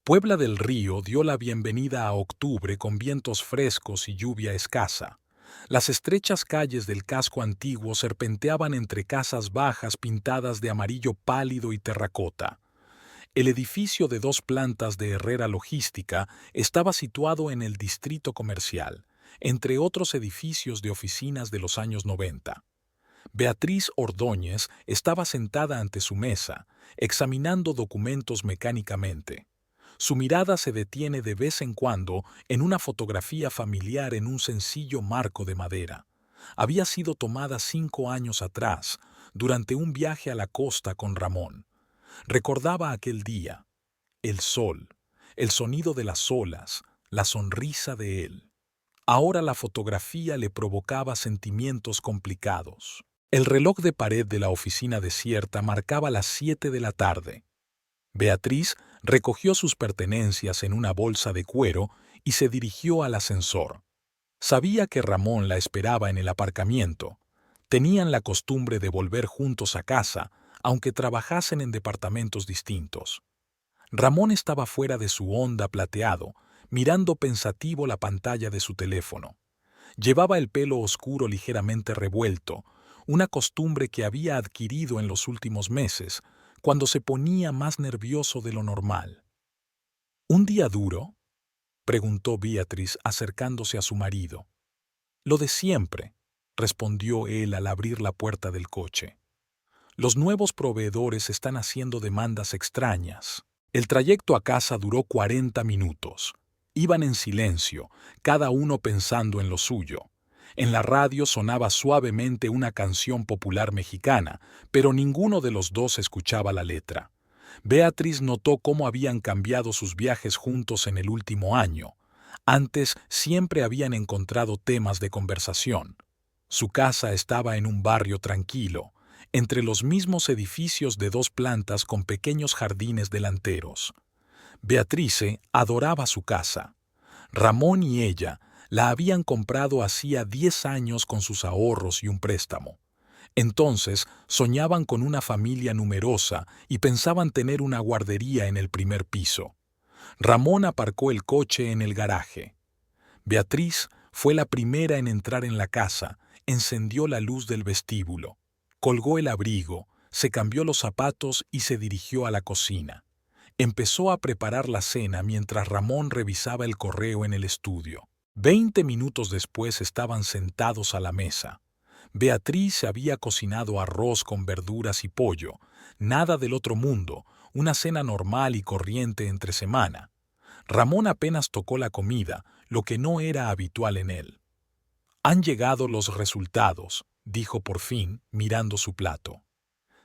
Puebla del Río dio la bienvenida a octubre con vientos frescos y lluvia escasa. Las estrechas calles del casco antiguo serpenteaban entre casas bajas pintadas de amarillo pálido y terracota. El edificio de 2 plantas de Herrera Logística estaba situado en el distrito comercial, entre otros edificios de oficinas de los años 90. Beatriz Ordóñez estaba sentada ante su mesa, examinando documentos mecánicamente. Su mirada se detiene de vez en cuando en una fotografía familiar en un sencillo marco de madera. Había sido tomada 5 años atrás, durante un viaje a la costa con Ramón. Recordaba aquel día, el sol, el sonido de las olas, la sonrisa de él. Ahora la fotografía le provocaba sentimientos complicados. El reloj de pared de la oficina desierta marcaba las 7 de la tarde. Beatriz recogió sus pertenencias en una bolsa de cuero y se dirigió al ascensor. Sabía que Ramón la esperaba en el aparcamiento. Tenían la costumbre de volver juntos a casa, aunque trabajasen en departamentos distintos. Ramón estaba fuera de su onda plateado, mirando pensativo la pantalla de su teléfono. Llevaba el pelo oscuro ligeramente revuelto, una costumbre que había adquirido en los últimos meses, cuando se ponía más nervioso de lo normal. ¿Un día duro?, preguntó Beatriz acercándose a su marido. Lo de siempre, respondió él al abrir la puerta del coche. Los nuevos proveedores están haciendo demandas extrañas. El trayecto a casa duró 40 minutos. Iban en silencio, cada uno pensando en lo suyo. En la radio sonaba suavemente una canción popular mexicana, pero ninguno de los dos escuchaba la letra. Beatriz notó cómo habían cambiado sus viajes juntos en el último año. Antes siempre habían encontrado temas de conversación. Su casa estaba en un barrio tranquilo, entre los mismos edificios de 2 plantas con pequeños jardines delanteros. Beatrice adoraba su casa. Ramón y ella la habían comprado hacía 10 años con sus ahorros y un préstamo. Entonces soñaban con una familia numerosa y pensaban tener una guardería en el primer piso. Ramón aparcó el coche en el garaje. Beatriz fue la primera en entrar en la casa, encendió la luz del vestíbulo, colgó el abrigo, se cambió los zapatos y se dirigió a la cocina. Empezó a preparar la cena mientras Ramón revisaba el correo en el estudio. 20 minutos después estaban sentados a la mesa. Beatriz había cocinado arroz con verduras y pollo, nada del otro mundo, una cena normal y corriente entre semana. Ramón apenas tocó la comida, lo que no era habitual en él. Han llegado los resultados, dijo por fin, mirando su plato.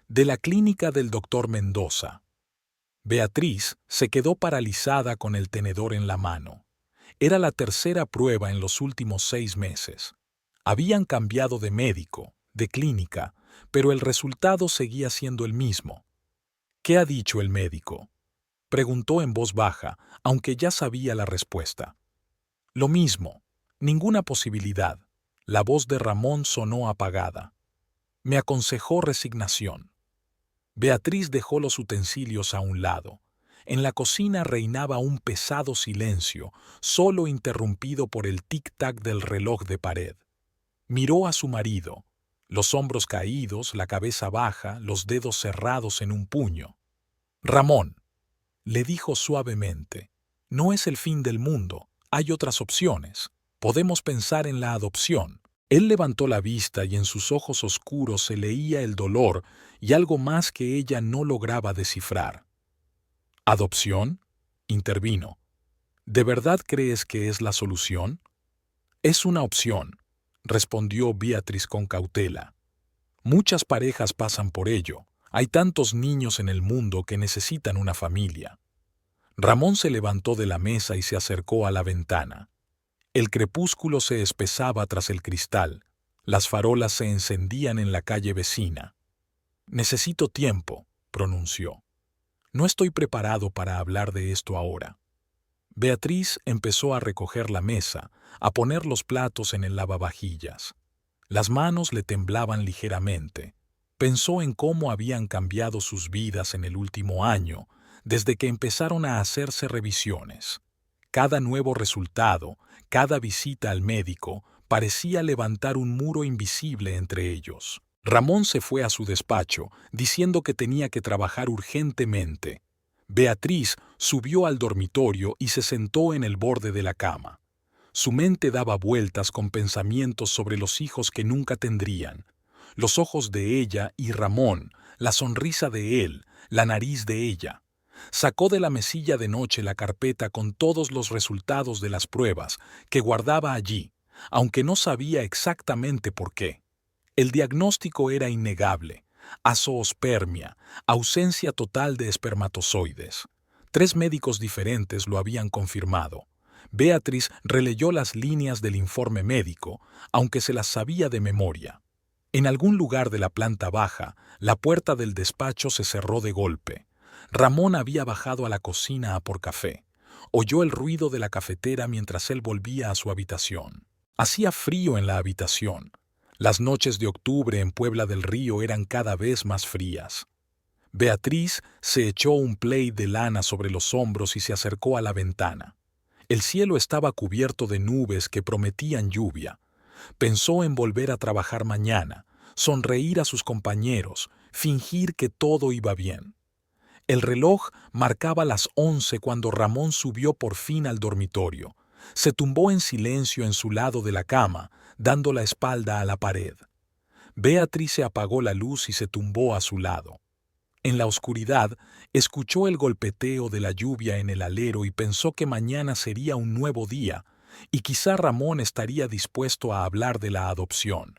De la clínica del doctor Mendoza. Beatriz se quedó paralizada con el tenedor en la mano. Era la tercera prueba en los últimos 6 meses. Habían cambiado de médico, de clínica, pero el resultado seguía siendo el mismo. ¿Qué ha dicho el médico?, preguntó en voz baja, aunque ya sabía la respuesta. Lo mismo, ninguna posibilidad. La voz de Ramón sonó apagada. Me aconsejó resignación. Beatriz dejó los utensilios a un lado. En la cocina reinaba un pesado silencio, solo interrumpido por el tic-tac del reloj de pared. Miró a su marido, los hombros caídos, la cabeza baja, los dedos cerrados en un puño. Ramón, le dijo suavemente, no es el fin del mundo, hay otras opciones. Podemos pensar en la adopción. Él levantó la vista y en sus ojos oscuros se leía el dolor y algo más que ella no lograba descifrar. ¿Adopción?, intervino. ¿De verdad crees que es la solución? Es una opción, respondió Beatriz con cautela. Muchas parejas pasan por ello. Hay tantos niños en el mundo que necesitan una familia. Ramón se levantó de la mesa y se acercó a la ventana. El crepúsculo se espesaba tras el cristal. Las farolas se encendían en la calle vecina. Necesito tiempo, pronunció. No estoy preparado para hablar de esto ahora. Beatriz empezó a recoger la mesa, a poner los platos en el lavavajillas. Las manos le temblaban ligeramente. Pensó en cómo habían cambiado sus vidas en el último año, desde que empezaron a hacerse revisiones. Cada nuevo resultado, cada visita al médico, parecía levantar un muro invisible entre ellos. Ramón se fue a su despacho, diciendo que tenía que trabajar urgentemente. Beatriz subió al dormitorio y se sentó en el borde de la cama. Su mente daba vueltas con pensamientos sobre los hijos que nunca tendrían. Los ojos de ella y Ramón, la sonrisa de él, la nariz de ella. Sacó de la mesilla de noche la carpeta con todos los resultados de las pruebas que guardaba allí, aunque no sabía exactamente por qué. El diagnóstico era innegable: azoospermia, ausencia total de espermatozoides. 3 médicos diferentes lo habían confirmado. Beatriz releyó las líneas del informe médico, aunque se las sabía de memoria. En algún lugar de la planta baja, la puerta del despacho se cerró de golpe. Ramón había bajado a la cocina a por café. Oyó el ruido de la cafetera mientras él volvía a su habitación. Hacía frío en la habitación. Las noches de octubre en Puebla del Río eran cada vez más frías. Beatriz se echó un plaid de lana sobre los hombros y se acercó a la ventana. El cielo estaba cubierto de nubes que prometían lluvia. Pensó en volver a trabajar mañana, sonreír a sus compañeros, fingir que todo iba bien. El reloj marcaba las 11 cuando Ramón subió por fin al dormitorio. Se tumbó en silencio en su lado de la cama, dando la espalda a la pared. Beatriz se apagó la luz y se tumbó a su lado. En la oscuridad, escuchó el golpeteo de la lluvia en el alero y pensó que mañana sería un nuevo día, y quizá Ramón estaría dispuesto a hablar de la adopción.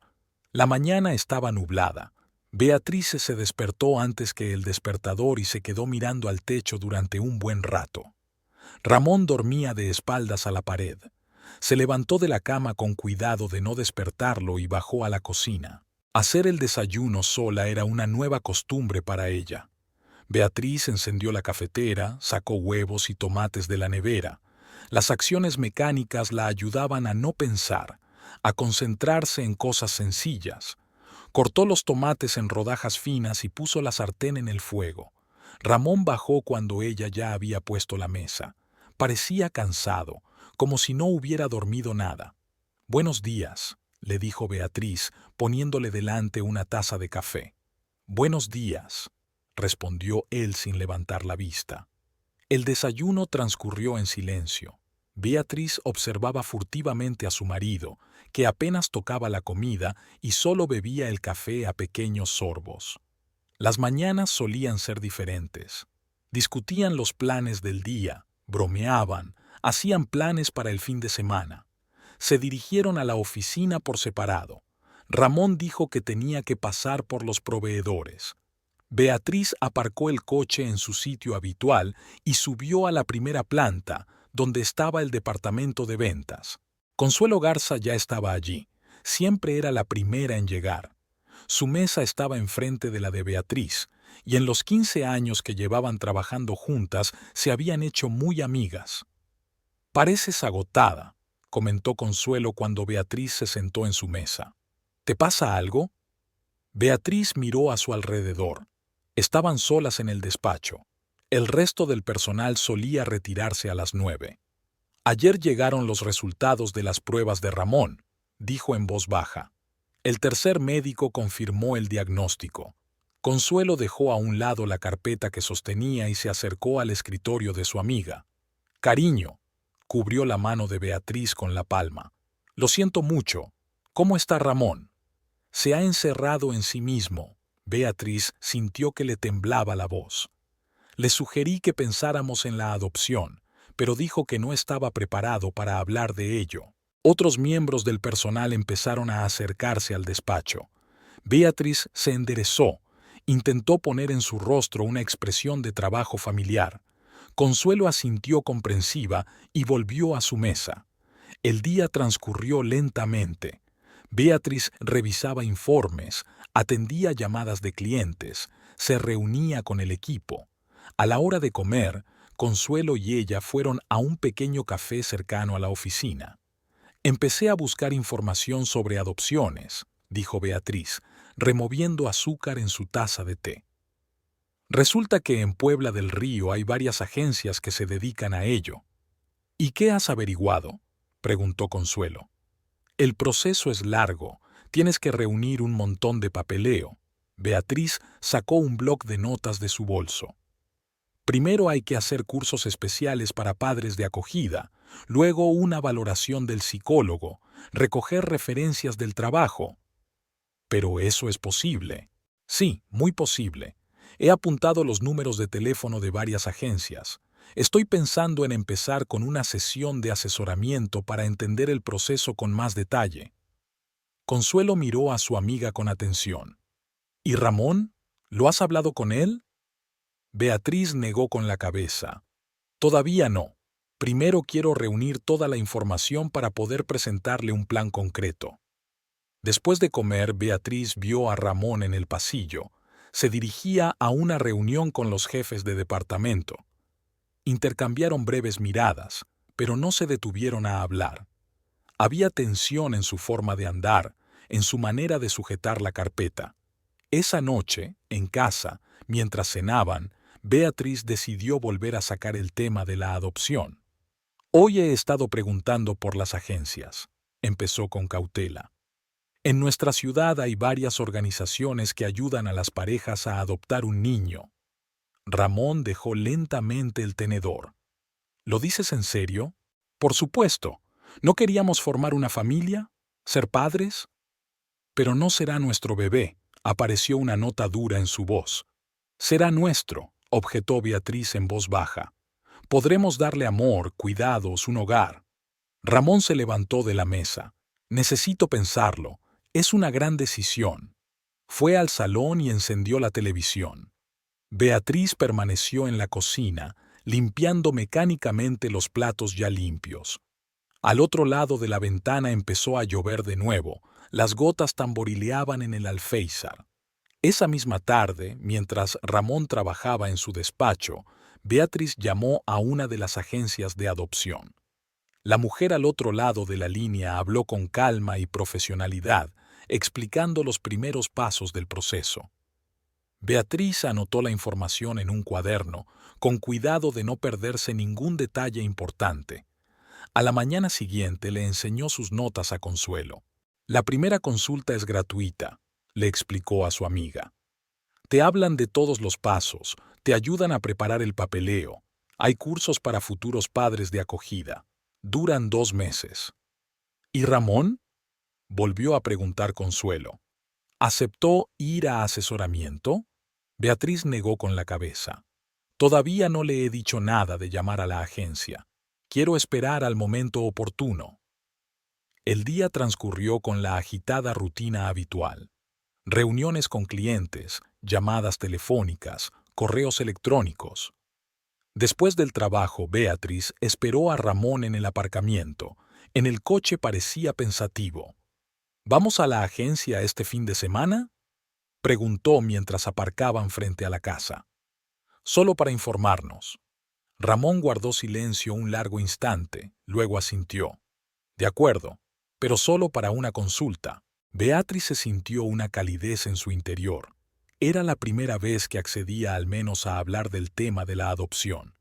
La mañana estaba nublada. Beatriz se despertó antes que el despertador y se quedó mirando al techo durante un buen rato. Ramón dormía de espaldas a la pared. Se levantó de la cama con cuidado de no despertarlo y bajó a la cocina. Hacer el desayuno sola era una nueva costumbre para ella. Beatriz encendió la cafetera, sacó huevos y tomates de la nevera. Las acciones mecánicas la ayudaban a no pensar, a concentrarse en cosas sencillas. Cortó los tomates en rodajas finas y puso la sartén en el fuego. Ramón bajó cuando ella ya había puesto la mesa. Parecía cansado, como si no hubiera dormido nada. «Buenos días», le dijo Beatriz, poniéndole delante una taza de café. «Buenos días», respondió él sin levantar la vista. El desayuno transcurrió en silencio. Beatriz observaba furtivamente a su marido, que apenas tocaba la comida y solo bebía el café a pequeños sorbos. Las mañanas solían ser diferentes. Discutían los planes del día, bromeaban, hacían planes para el fin de semana. Se dirigieron a la oficina por separado. Ramón dijo que tenía que pasar por los proveedores. Beatriz aparcó el coche en su sitio habitual y subió a la primera planta, donde estaba el departamento de ventas. Consuelo Garza ya estaba allí. Siempre era la primera en llegar. Su mesa estaba enfrente de la de Beatriz, y en los 15 años que llevaban trabajando juntas se habían hecho muy amigas. «Pareces agotada», comentó Consuelo cuando Beatriz se sentó en su mesa. «¿Te pasa algo?» Beatriz miró a su alrededor. Estaban solas en el despacho. El resto del personal solía retirarse a las 9. «Ayer llegaron los resultados de las pruebas de Ramón», dijo en voz baja. El tercer médico confirmó el diagnóstico. Consuelo dejó a un lado la carpeta que sostenía y se acercó al escritorio de su amiga. «Cariño», cubrió la mano de Beatriz con la palma. «Lo siento mucho. ¿Cómo está Ramón?» «Se ha encerrado en sí mismo». Beatriz sintió que le temblaba la voz. «Le sugerí que pensáramos en la adopción, pero dijo que no estaba preparado para hablar de ello». Otros miembros del personal empezaron a acercarse al despacho. Beatriz se enderezó, intentó poner en su rostro una expresión de trabajo familiar. Consuelo asintió comprensiva y volvió a su mesa. El día transcurrió lentamente. Beatriz revisaba informes, atendía llamadas de clientes, se reunía con el equipo. A la hora de comer, Consuelo y ella fueron a un pequeño café cercano a la oficina. «Empecé a buscar información sobre adopciones», dijo Beatriz, removiendo azúcar en su taza de té. Resulta que en Puebla del Río hay varias agencias que se dedican a ello. ¿Y qué has averiguado?, preguntó Consuelo. El proceso es largo, tienes que reunir un montón de papeleo. Beatriz sacó un bloc de notas de su bolso. Primero hay que hacer cursos especiales para padres de acogida, luego una valoración del psicólogo, recoger referencias del trabajo. Pero eso es posible. Sí, muy posible. He apuntado los números de teléfono de varias agencias. Estoy pensando en empezar con una sesión de asesoramiento para entender el proceso con más detalle. Consuelo miró a su amiga con atención. ¿Y Ramón? ¿Lo has hablado con él? Beatriz negó con la cabeza. Todavía no. Primero quiero reunir toda la información para poder presentarle un plan concreto. Después de comer, Beatriz vio a Ramón en el pasillo. Se dirigía a una reunión con los jefes de departamento. Intercambiaron breves miradas, pero no se detuvieron a hablar. Había tensión en su forma de andar, en su manera de sujetar la carpeta. Esa noche, en casa, mientras cenaban, Beatriz decidió volver a sacar el tema de la adopción. Hoy he estado preguntando por las agencias, empezó con cautela. En nuestra ciudad hay varias organizaciones que ayudan a las parejas a adoptar un niño. Ramón dejó lentamente el tenedor. ¿Lo dices en serio? Por supuesto. ¿No queríamos formar una familia? ¿Ser padres? Pero no será nuestro bebé, apareció una nota dura en su voz. Será nuestro, objetó Beatriz en voz baja. Podremos darle amor, cuidados, un hogar. Ramón se levantó de la mesa. Necesito pensarlo. Es una gran decisión. Fue al salón y encendió la televisión. Beatriz permaneció en la cocina, limpiando mecánicamente los platos ya limpios. Al otro lado de la ventana empezó a llover de nuevo. Las gotas tamborileaban en el alféizar. Esa misma tarde, mientras Ramón trabajaba en su despacho, Beatriz llamó a una de las agencias de adopción. La mujer al otro lado de la línea habló con calma y profesionalidad, explicando los primeros pasos del proceso. Beatriz anotó la información en un cuaderno, con cuidado de no perderse ningún detalle importante. A la mañana siguiente le enseñó sus notas a Consuelo. La primera consulta es gratuita, le explicó a su amiga. Te hablan de todos los pasos, te ayudan a preparar el papeleo. Hay cursos para futuros padres de acogida. Duran 2 meses. ¿Y Ramón?, volvió a preguntar Consuelo. ¿Aceptó ir a asesoramiento? Beatriz negó con la cabeza. Todavía no le he dicho nada de llamar a la agencia. Quiero esperar al momento oportuno. El día transcurrió con la agitada rutina habitual. Reuniones con clientes, llamadas telefónicas, correos electrónicos. Después del trabajo, Beatriz esperó a Ramón en el aparcamiento. En el coche parecía pensativo. ¿Vamos a la agencia este fin de semana?, preguntó mientras aparcaban frente a la casa. Solo para informarnos. Ramón guardó silencio un largo instante, luego asintió. De acuerdo, pero solo para una consulta. Beatriz se sintió una calidez en su interior. Era la primera vez que accedía al menos a hablar del tema de la adopción.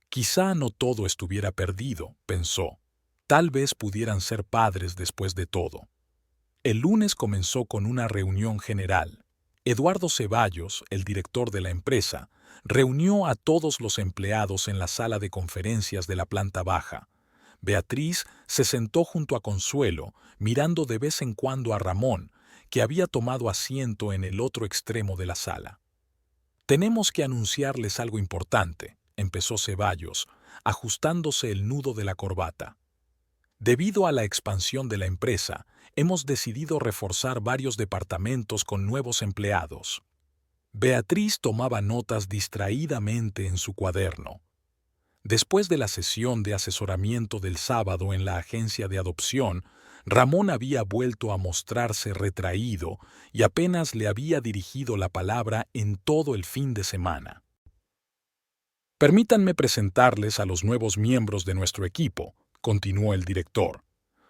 Quizá no todo estuviera perdido, pensó. Tal vez pudieran ser padres después de todo. El lunes comenzó con una reunión general. Eduardo Ceballos, el director de la empresa, reunió a todos los empleados en la sala de conferencias de la planta baja. Beatriz se sentó junto a Consuelo, mirando de vez en cuando a Ramón, que había tomado asiento en el otro extremo de la sala. «Tenemos que anunciarles algo importante», empezó Ceballos, ajustándose el nudo de la corbata. Debido a la expansión de la empresa, hemos decidido reforzar varios departamentos con nuevos empleados. Beatriz tomaba notas distraídamente en su cuaderno. Después de la sesión de asesoramiento del sábado en la agencia de adopción, Ramón había vuelto a mostrarse retraído y apenas le había dirigido la palabra en todo el fin de semana. «Permítanme presentarles a los nuevos miembros de nuestro equipo», continuó el director.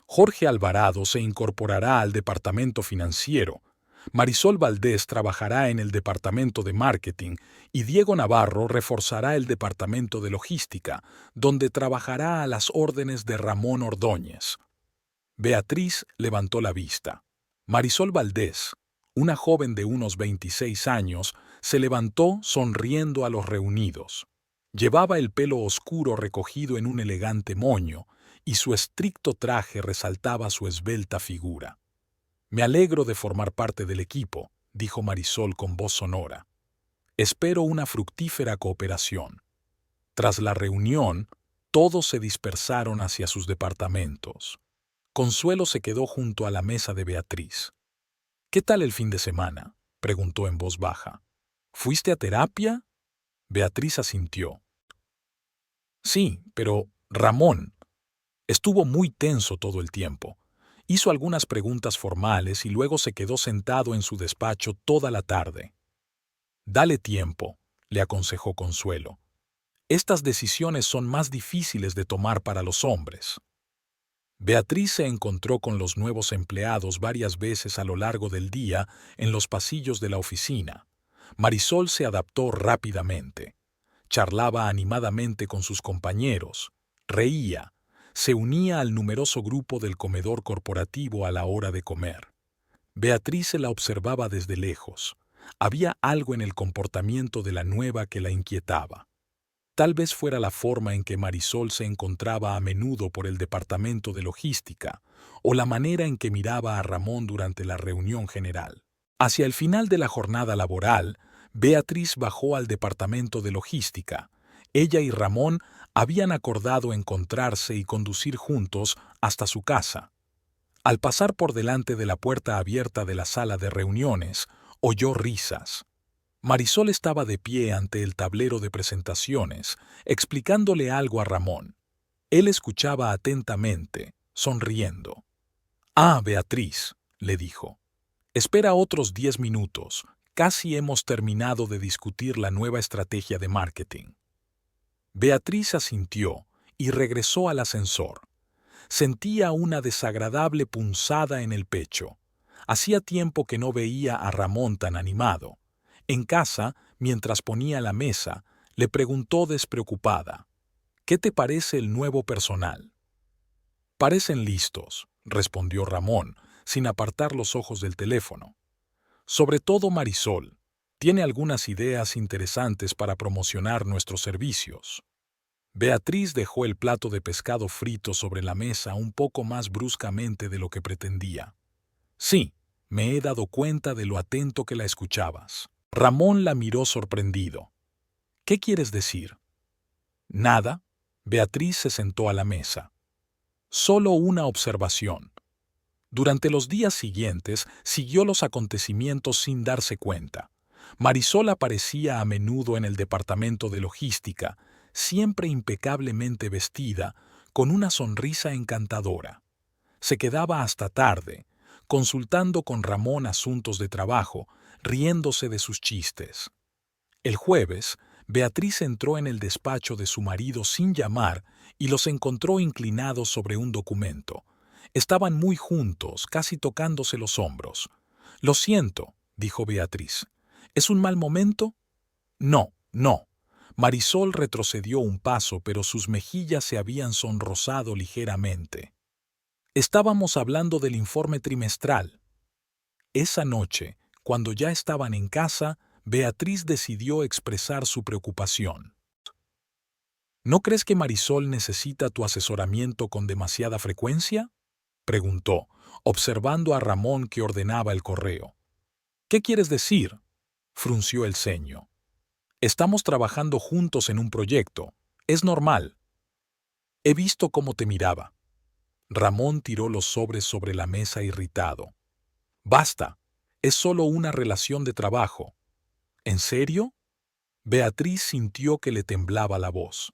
«Jorge Alvarado se incorporará al departamento financiero. Marisol Valdés trabajará en el departamento de marketing y Diego Navarro reforzará el departamento de logística, donde trabajará a las órdenes de Ramón Ordóñez. Beatriz levantó la vista. Marisol Valdés, una joven de unos 26 años, se levantó sonriendo a los reunidos. Llevaba el pelo oscuro recogido en un elegante moño, y su estricto traje resaltaba su esbelta figura. «Me alegro de formar parte del equipo», dijo Marisol con voz sonora. «Espero una fructífera cooperación». Tras la reunión, todos se dispersaron hacia sus departamentos. Consuelo se quedó junto a la mesa de Beatriz. «¿Qué tal el fin de semana?», preguntó en voz baja. «¿Fuiste a terapia?». Beatriz asintió. «Sí, pero Ramón estuvo muy tenso todo el tiempo. Hizo algunas preguntas formales y luego se quedó sentado en su despacho toda la tarde». «Dale tiempo», le aconsejó Consuelo. «Estas decisiones son más difíciles de tomar para los hombres». Beatriz se encontró con los nuevos empleados varias veces a lo largo del día en los pasillos de la oficina. Marisol se adaptó rápidamente. Charlaba animadamente con sus compañeros, reía, se unía al numeroso grupo del comedor corporativo a la hora de comer. Beatriz se la observaba desde lejos. Había algo en el comportamiento de la nueva que la inquietaba. Tal vez fuera la forma en que Marisol se encontraba a menudo por el departamento de logística, o la manera en que miraba a Ramón durante la reunión general. Hacia el final de la jornada laboral, Beatriz bajó al departamento de logística. Ella y Ramón habían acordado encontrarse y conducir juntos hasta su casa. Al pasar por delante de la puerta abierta de la sala de reuniones, oyó risas. Marisol estaba de pie ante el tablero de presentaciones, explicándole algo a Ramón. Él escuchaba atentamente, sonriendo. «Ah, Beatriz», le dijo. «Espera otros 10 minutos. Casi hemos terminado de discutir la nueva estrategia de marketing». Beatriz asintió y regresó al ascensor. Sentía una desagradable punzada en el pecho. Hacía tiempo que no veía a Ramón tan animado. En casa, mientras ponía la mesa, le preguntó despreocupada: «¿Qué te parece el nuevo personal?». «Parecen listos», respondió Ramón, sin apartar los ojos del teléfono. «Sobre todo Marisol. Tiene algunas ideas interesantes para promocionar nuestros servicios». Beatriz dejó el plato de pescado frito sobre la mesa un poco más bruscamente de lo que pretendía. «Sí, me he dado cuenta de lo atento que la escuchabas». Ramón la miró sorprendido. «¿Qué quieres decir?». «Nada». Beatriz se sentó a la mesa. «Solo una observación». Durante los días siguientes siguió los acontecimientos sin darse cuenta. Marisol aparecía a menudo en el departamento de logística, siempre impecablemente vestida, con una sonrisa encantadora. Se quedaba hasta tarde, consultando con Ramón asuntos de trabajo, riéndose de sus chistes. El jueves, Beatriz entró en el despacho de su marido sin llamar y los encontró inclinados sobre un documento. Estaban muy juntos, casi tocándose los hombros. «Lo siento», dijo Beatriz. «¿Es un mal momento?». «No, no». Marisol retrocedió un paso, pero sus mejillas se habían sonrosado ligeramente. «Estábamos hablando del informe trimestral». Esa noche, cuando ya estaban en casa, Beatriz decidió expresar su preocupación. «¿No crees que Marisol necesita tu asesoramiento con demasiada frecuencia?», preguntó, observando a Ramón que ordenaba el correo. «¿Qué quieres decir?», frunció el ceño. «Estamos trabajando juntos en un proyecto. Es normal». «He visto cómo te miraba». Ramón tiró los sobres sobre la mesa irritado. «Basta. Es solo una relación de trabajo». «¿En serio?». Beatriz sintió que le temblaba la voz.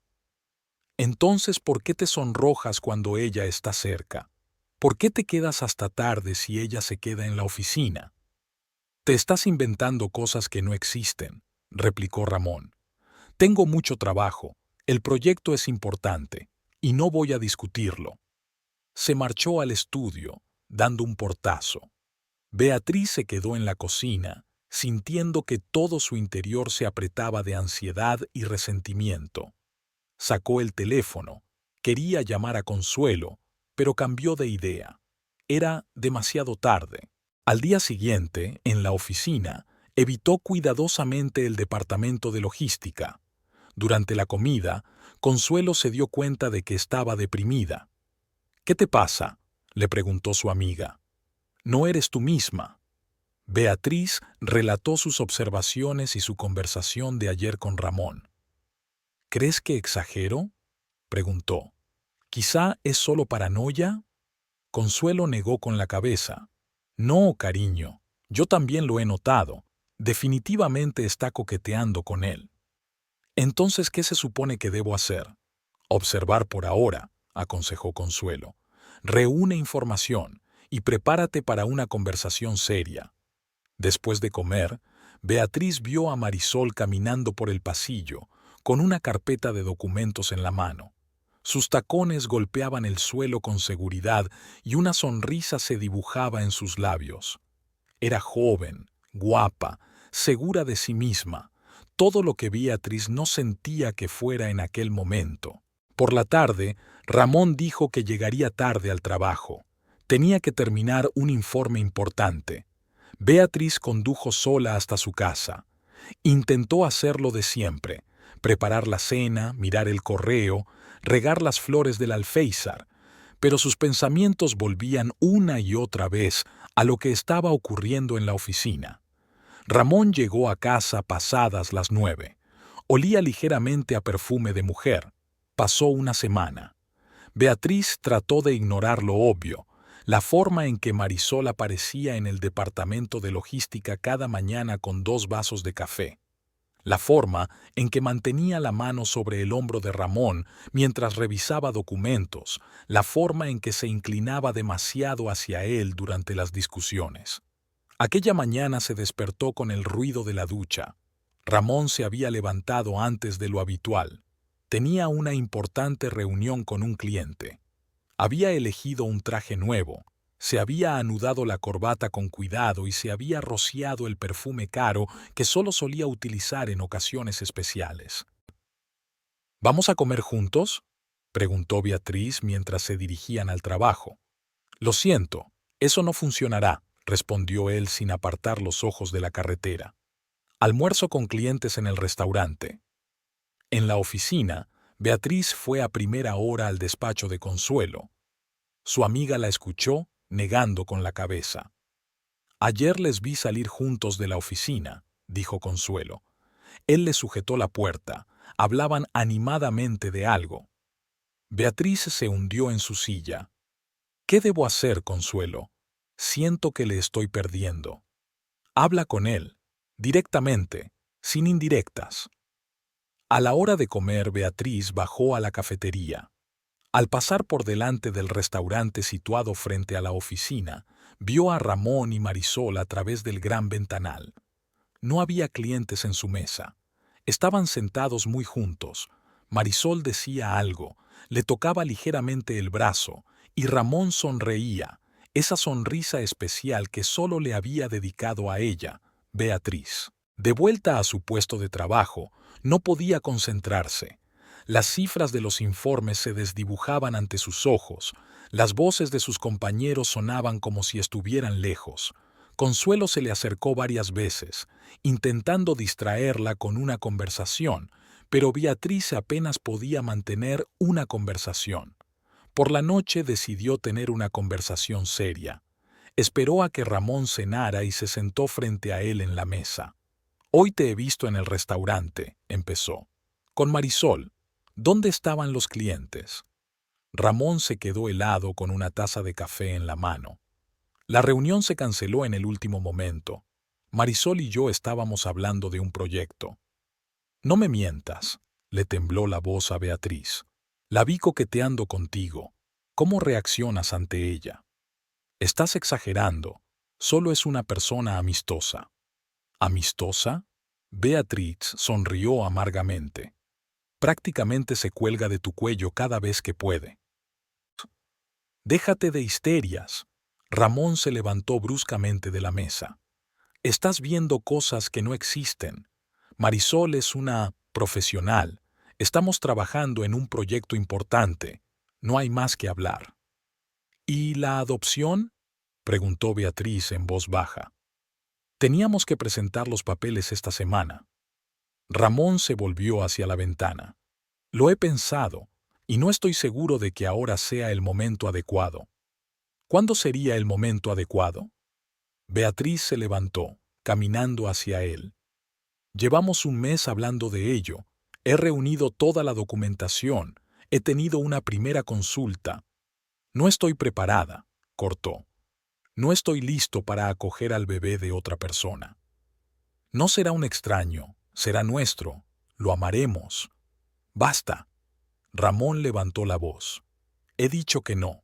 «Entonces, ¿por qué te sonrojas cuando ella está cerca? ¿Por qué te quedas hasta tarde si ella se queda en la oficina?». «Te estás inventando cosas que no existen», replicó Ramón. «Tengo mucho trabajo, el proyecto es importante, y no voy a discutirlo». Se marchó al estudio, dando un portazo. Beatriz se quedó en la cocina, sintiendo que todo su interior se apretaba de ansiedad y resentimiento. Sacó el teléfono. Quería llamar a Consuelo, pero cambió de idea. Era demasiado tarde. Al día siguiente, en la oficina, evitó cuidadosamente el departamento de logística. Durante la comida, Consuelo se dio cuenta de que estaba deprimida. «¿Qué te pasa?», le preguntó su amiga. «No eres tú misma». Beatriz relató sus observaciones y su conversación de ayer con Ramón. «¿Crees que exagero?», preguntó. «¿Quizá es solo paranoia?». Consuelo negó con la cabeza. «No, cariño, yo también lo he notado. Definitivamente está coqueteando con él». «Entonces, ¿qué se supone que debo hacer?». «Observar por ahora», aconsejó Consuelo. «Reúne información y prepárate para una conversación seria». Después de comer, Beatriz vio a Marisol caminando por el pasillo, con una carpeta de documentos en la mano. Sus tacones golpeaban el suelo con seguridad y una sonrisa se dibujaba en sus labios. Era joven, guapa, segura de sí misma, todo lo que Beatriz no sentía que fuera en aquel momento. Por la tarde, Ramón dijo que llegaría tarde al trabajo. Tenía que terminar un informe importante. Beatriz condujo sola hasta su casa. Intentó hacer lo de siempre: preparar la cena, mirar el correo, regar las flores del alféizar, pero sus pensamientos volvían una y otra vez a lo que estaba ocurriendo en la oficina. Ramón llegó a casa pasadas las 9. Olía ligeramente a perfume de mujer. Pasó una semana. Beatriz trató de ignorar lo obvio: la forma en que Marisol aparecía en el departamento de logística cada mañana con 2 vasos de café. La forma en que mantenía la mano sobre el hombro de Ramón mientras revisaba documentos, la forma en que se inclinaba demasiado hacia él durante las discusiones. Aquella mañana se despertó con el ruido de la ducha. Ramón se había levantado antes de lo habitual. Tenía una importante reunión con un cliente. Había elegido un traje nuevo. Se había anudado la corbata con cuidado y se había rociado el perfume caro que solo solía utilizar en ocasiones especiales. «¿Vamos a comer juntos?», preguntó Beatriz mientras se dirigían al trabajo. «Lo siento, eso no funcionará», respondió él sin apartar los ojos de la carretera. «Almuerzo con clientes en el restaurante». En la oficina, Beatriz fue a primera hora al despacho de Consuelo. Su amiga la escuchó, negando con la cabeza. «Ayer les vi salir juntos de la oficina», dijo Consuelo. Él le sujetó la puerta. Hablaban animadamente de algo. Beatriz se hundió en su silla. «¿Qué debo hacer, Consuelo? Siento que le estoy perdiendo». «Habla con él, directamente, sin indirectas». A la hora de comer, Beatriz bajó a la cafetería. Al pasar por delante del restaurante situado frente a la oficina, vio a Ramón y Marisol a través del gran ventanal. No había clientes en su mesa. Estaban sentados muy juntos. Marisol decía algo, le tocaba ligeramente el brazo, y Ramón sonreía, esa sonrisa especial que solo le había dedicado a ella, Beatriz. De vuelta a su puesto de trabajo, no podía concentrarse. Las cifras de los informes se desdibujaban ante sus ojos, las voces de sus compañeros sonaban como si estuvieran lejos. Consuelo se le acercó varias veces, intentando distraerla con una conversación, pero Beatriz apenas podía mantener una conversación. Por la noche decidió tener una conversación seria. Esperó a que Ramón cenara y se sentó frente a él en la mesa. «Hoy te he visto en el restaurante», empezó. «Con Marisol. ¿Dónde estaban los clientes?». Ramón se quedó helado con una taza de café en la mano. «La reunión se canceló en el último momento. Marisol y yo estábamos hablando de un proyecto». «No me mientas», le tembló la voz a Beatriz. «La vi coqueteando contigo. ¿Cómo reaccionas ante ella?». «Estás exagerando. Solo es una persona amistosa». «¿Amistosa?». Beatriz sonrió amargamente. «Prácticamente se cuelga de tu cuello cada vez que puede». «Déjate de histerias». Ramón se levantó bruscamente de la mesa. Estás viendo cosas que no existen. Marisol es una profesional. Estamos trabajando en un proyecto importante. No hay más que hablar. ¿Y la adopción? Preguntó Beatriz en voz baja. Teníamos que presentar los papeles esta semana. Ramón se volvió hacia la ventana. Lo he pensado, y no estoy seguro de que ahora sea el momento adecuado. ¿Cuándo sería el momento adecuado? Beatriz se levantó, caminando hacia él. Llevamos un mes hablando de ello. He reunido toda la documentación. He tenido una primera consulta. No estoy preparada, cortó. No estoy listo para acoger al bebé de otra persona. No será un extraño, será nuestro. Lo amaremos. Basta. Ramón levantó la voz. He dicho que no,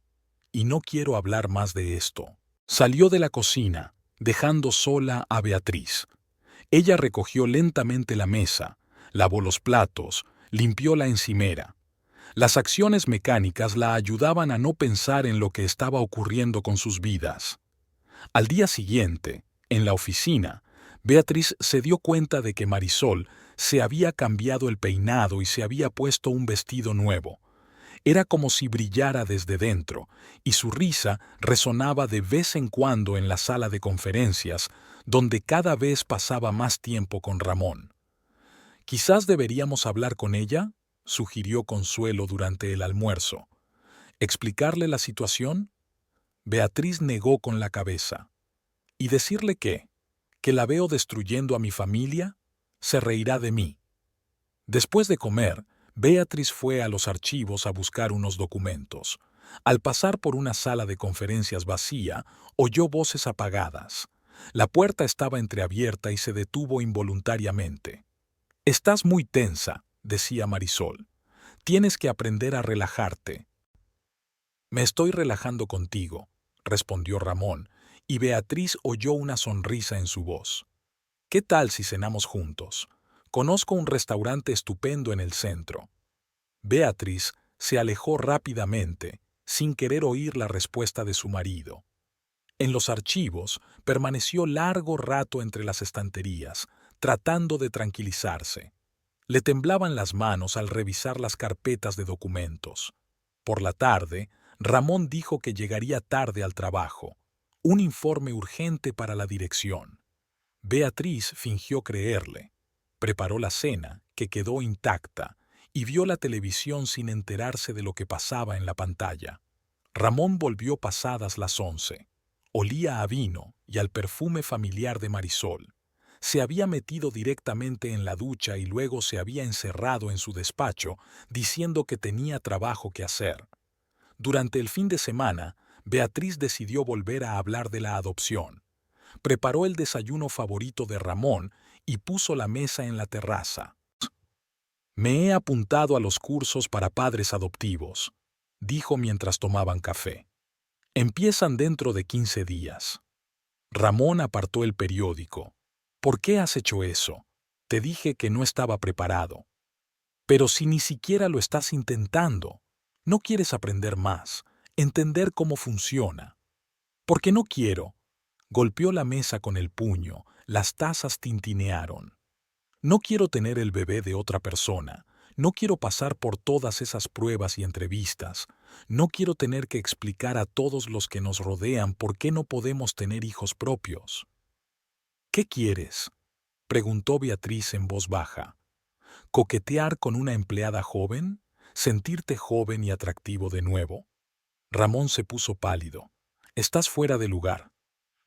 y no quiero hablar más de esto. Salió de la cocina, dejando sola a Beatriz. Ella recogió lentamente la mesa, lavó los platos, limpió la encimera. Las acciones mecánicas la ayudaban a no pensar en lo que estaba ocurriendo con sus vidas. Al día siguiente, en la oficina, Beatriz se dio cuenta de que Marisol se había cambiado el peinado y se había puesto un vestido nuevo. Era como si brillara desde dentro, y su risa resonaba de vez en cuando en la sala de conferencias, donde cada vez pasaba más tiempo con Ramón. «Quizás deberíamos hablar con ella», sugirió Consuelo durante el almuerzo. «¿Explicarle la situación?» Beatriz negó con la cabeza. «¿Y decirle qué? ¿Que la veo destruyendo a mi familia? Se reirá de mí». Después de comer, Beatriz fue a los archivos a buscar unos documentos. Al pasar por una sala de conferencias vacía, oyó voces apagadas. La puerta estaba entreabierta y se detuvo involuntariamente. «Estás muy tensa», decía Marisol. «Tienes que aprender a relajarte». «Me estoy relajando contigo», respondió Ramón, y Beatriz oyó una sonrisa en su voz. «¿Qué tal si cenamos juntos? Conozco un restaurante estupendo en el centro». Beatriz se alejó rápidamente, sin querer oír la respuesta de su marido. En los archivos permaneció largo rato entre las estanterías, tratando de tranquilizarse. Le temblaban las manos al revisar las carpetas de documentos. Por la tarde, Ramón dijo que llegaría tarde al trabajo. Un informe urgente para la dirección. Beatriz fingió creerle. Preparó la cena, que quedó intacta, y vio la televisión sin enterarse de lo que pasaba en la pantalla. Ramón volvió pasadas las 11. Olía a vino y al perfume familiar de Marisol. Se había metido directamente en la ducha y luego se había encerrado en su despacho, diciendo que tenía trabajo que hacer. Durante el fin de semana, Beatriz decidió volver a hablar de la adopción. Preparó el desayuno favorito de Ramón y puso la mesa en la terraza. «Me he apuntado a los cursos para padres adoptivos», dijo mientras tomaban café. «Empiezan dentro de 15 días». Ramón apartó el periódico. «¿Por qué has hecho eso? Te dije que no estaba preparado». «Pero si ni siquiera lo estás intentando, no quieres aprender más, entender cómo funciona». «Porque no quiero». Golpeó la mesa con el puño, las tazas tintinearon. «No quiero tener el bebé de otra persona. No quiero pasar por todas esas pruebas y entrevistas. No quiero tener que explicar a todos los que nos rodean por qué no podemos tener hijos propios». «¿Qué quieres?», preguntó Beatriz en voz baja. «¿Coquetear con una empleada joven? ¿Sentirte joven y atractivo de nuevo?» Ramón se puso pálido. «Estás fuera de lugar.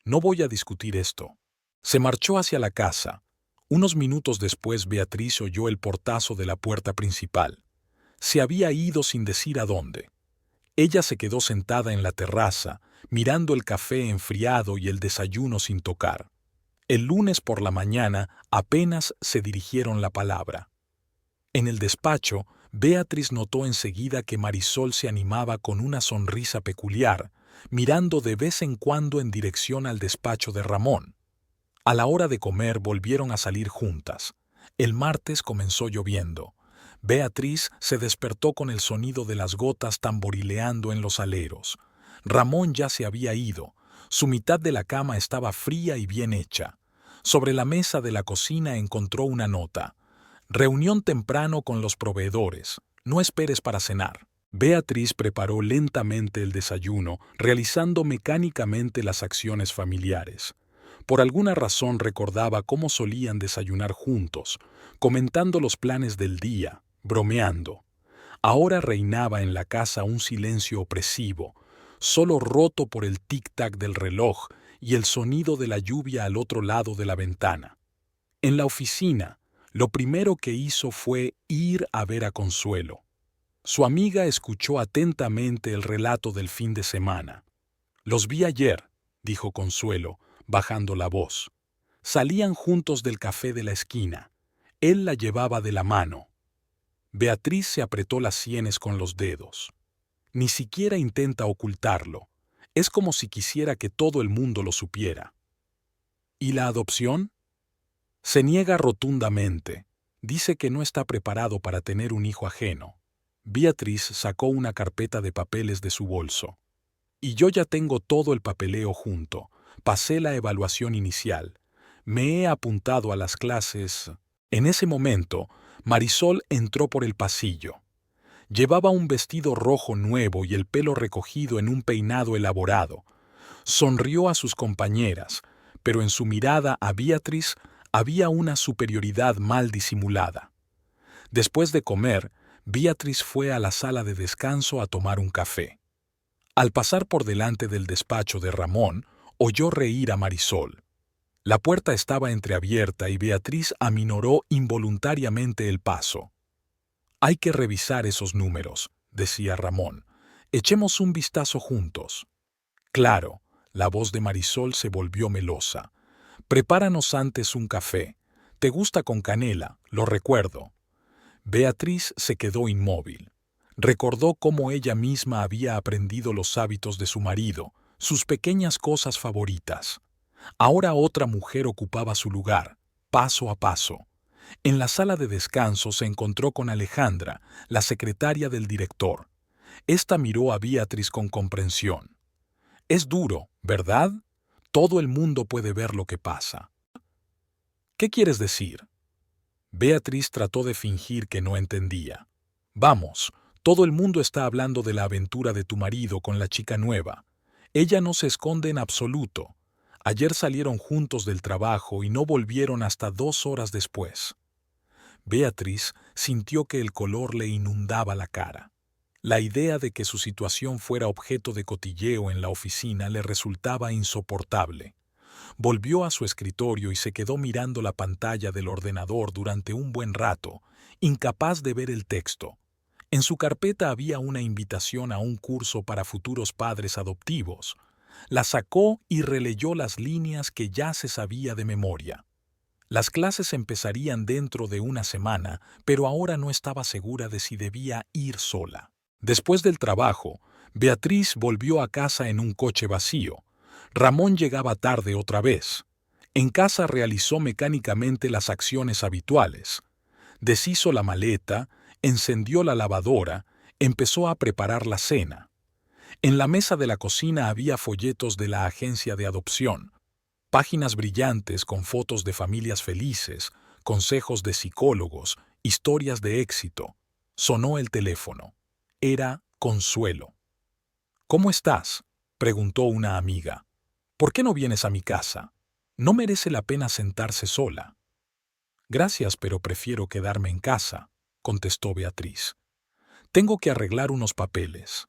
No voy a discutir esto». Se marchó hacia la casa. Unos minutos después Beatriz oyó el portazo de la puerta principal. Se había ido sin decir a dónde. Ella se quedó sentada en la terraza, mirando el café enfriado y el desayuno sin tocar. El lunes por la mañana apenas se dirigieron la palabra. En el despacho, Beatriz notó enseguida que Marisol se animaba con una sonrisa peculiar, mirando de vez en cuando en dirección al despacho de Ramón. A la hora de comer volvieron a salir juntas. El martes comenzó lloviendo. Beatriz se despertó con el sonido de las gotas tamborileando en los aleros. Ramón ya se había ido. Su mitad de la cama estaba fría y bien hecha. Sobre la mesa de la cocina encontró una nota. Reunión temprano con los proveedores. No esperes para cenar. Beatriz preparó lentamente el desayuno, realizando mecánicamente las acciones familiares. Por alguna razón recordaba cómo solían desayunar juntos, comentando los planes del día, bromeando. Ahora reinaba en la casa un silencio opresivo, solo roto por el tic-tac del reloj y el sonido de la lluvia al otro lado de la ventana. En la oficina, lo primero que hizo fue ir a ver a Consuelo. Su amiga escuchó atentamente el relato del fin de semana. «Los vi ayer», dijo Consuelo, bajando la voz. Salían juntos del café de la esquina. Él la llevaba de la mano. Beatriz se apretó las sienes con los dedos. Ni siquiera intenta ocultarlo. Es como si quisiera que todo el mundo lo supiera. ¿Y la adopción? Se niega rotundamente. Dice que no está preparado para tener un hijo ajeno. Beatriz sacó una carpeta de papeles de su bolso. Y yo ya tengo todo el papeleo junto. Pasé la evaluación inicial. Me he apuntado a las clases. En ese momento, Marisol entró por el pasillo. Llevaba un vestido rojo nuevo y el pelo recogido en un peinado elaborado. Sonrió a sus compañeras, pero en su mirada a Beatriz había una superioridad mal disimulada. Después de comer, Beatriz fue a la sala de descanso a tomar un café. Al pasar por delante del despacho de Ramón, oyó reír a Marisol. La puerta estaba entreabierta y Beatriz aminoró involuntariamente el paso. «Hay que revisar esos números», decía Ramón. «Echemos un vistazo juntos». «Claro», la voz de Marisol se volvió melosa. «Prepáranos antes un café. Te gusta con canela, lo recuerdo». Beatriz se quedó inmóvil. Recordó cómo ella misma había aprendido los hábitos de su marido, sus pequeñas cosas favoritas. Ahora otra mujer ocupaba su lugar, paso a paso. En la sala de descanso se encontró con Alejandra, la secretaria del director. Esta miró a Beatriz con comprensión. «Es duro, ¿verdad? Todo el mundo puede ver lo que pasa». «¿Qué quieres decir?» Beatriz trató de fingir que no entendía. «Vamos, todo el mundo está hablando de la aventura de tu marido con la chica nueva. Ella no se esconde en absoluto. Ayer salieron juntos del trabajo y no volvieron hasta 2 horas después». Beatriz sintió que el color le inundaba la cara. La idea de que su situación fuera objeto de cotilleo en la oficina le resultaba insoportable. Volvió a su escritorio y se quedó mirando la pantalla del ordenador durante un buen rato, incapaz de ver el texto. En su carpeta había una invitación a un curso para futuros padres adoptivos. La sacó y releyó las líneas que ya se sabía de memoria. Las clases empezarían dentro de una semana, pero ahora no estaba segura de si debía ir sola. Después del trabajo, Beatriz volvió a casa en un coche vacío. Ramón llegaba tarde otra vez. En casa realizó mecánicamente las acciones habituales. Deshizo la maleta, encendió la lavadora, empezó a preparar la cena. En la mesa de la cocina había folletos de la agencia de adopción, páginas brillantes con fotos de familias felices, consejos de psicólogos, historias de éxito. Sonó el teléfono. Era Consuelo. «¿Cómo estás?», preguntó una amiga. «¿Por qué no vienes a mi casa? No merece la pena sentarse sola». «Gracias, pero prefiero quedarme en casa», contestó Beatriz. «Tengo que arreglar unos papeles».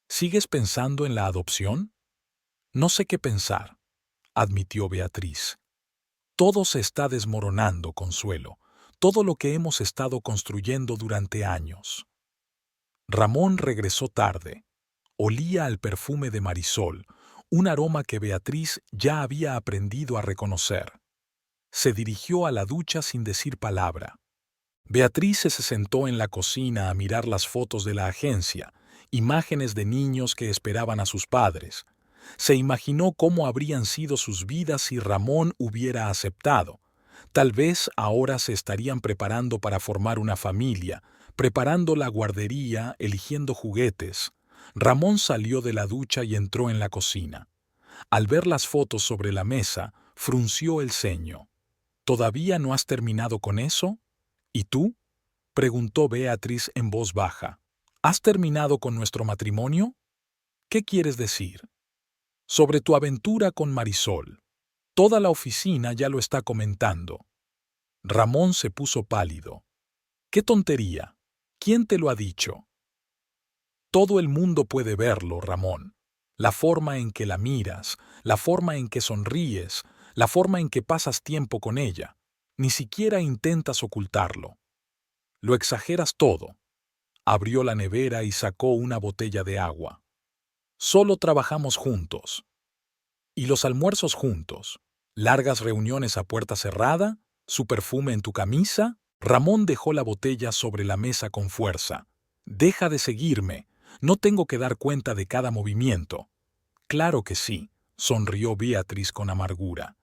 «¿Sigues pensando en la adopción?» «No sé qué pensar», admitió Beatriz. «Todo se está desmoronando, Consuelo, todo lo que hemos estado construyendo durante años». Ramón regresó tarde. Olía al perfume de Marisol, un aroma que Beatriz ya había aprendido a reconocer. Se dirigió a la ducha sin decir palabra. Beatriz se sentó en la cocina a mirar las fotos de la agencia, imágenes de niños que esperaban a sus padres. Se imaginó cómo habrían sido sus vidas si Ramón hubiera aceptado. Tal vez ahora se estarían preparando para formar una familia, preparando la guardería, eligiendo juguetes. Ramón salió de la ducha y entró en la cocina. Al ver las fotos sobre la mesa, frunció el ceño. ¿Todavía no has terminado con eso? ¿Y tú? Preguntó Beatriz en voz baja. ¿Has terminado con nuestro matrimonio? ¿Qué quieres decir? Sobre tu aventura con Marisol. Toda la oficina ya lo está comentando. Ramón se puso pálido. ¡Qué tontería! ¿Quién te lo ha dicho? Todo el mundo puede verlo, Ramón. La forma en que la miras, la forma en que sonríes, la forma en que pasas tiempo con ella. Ni siquiera intentas ocultarlo. Lo exageras todo. Abrió la nevera y sacó una botella de agua. Solo trabajamos juntos. Y los almuerzos juntos. Largas reuniones a puerta cerrada, su perfume en tu camisa. Ramón dejó la botella sobre la mesa con fuerza. Deja de seguirme. No tengo que dar cuenta de cada movimiento. Claro que sí, sonrió Beatriz con amargura.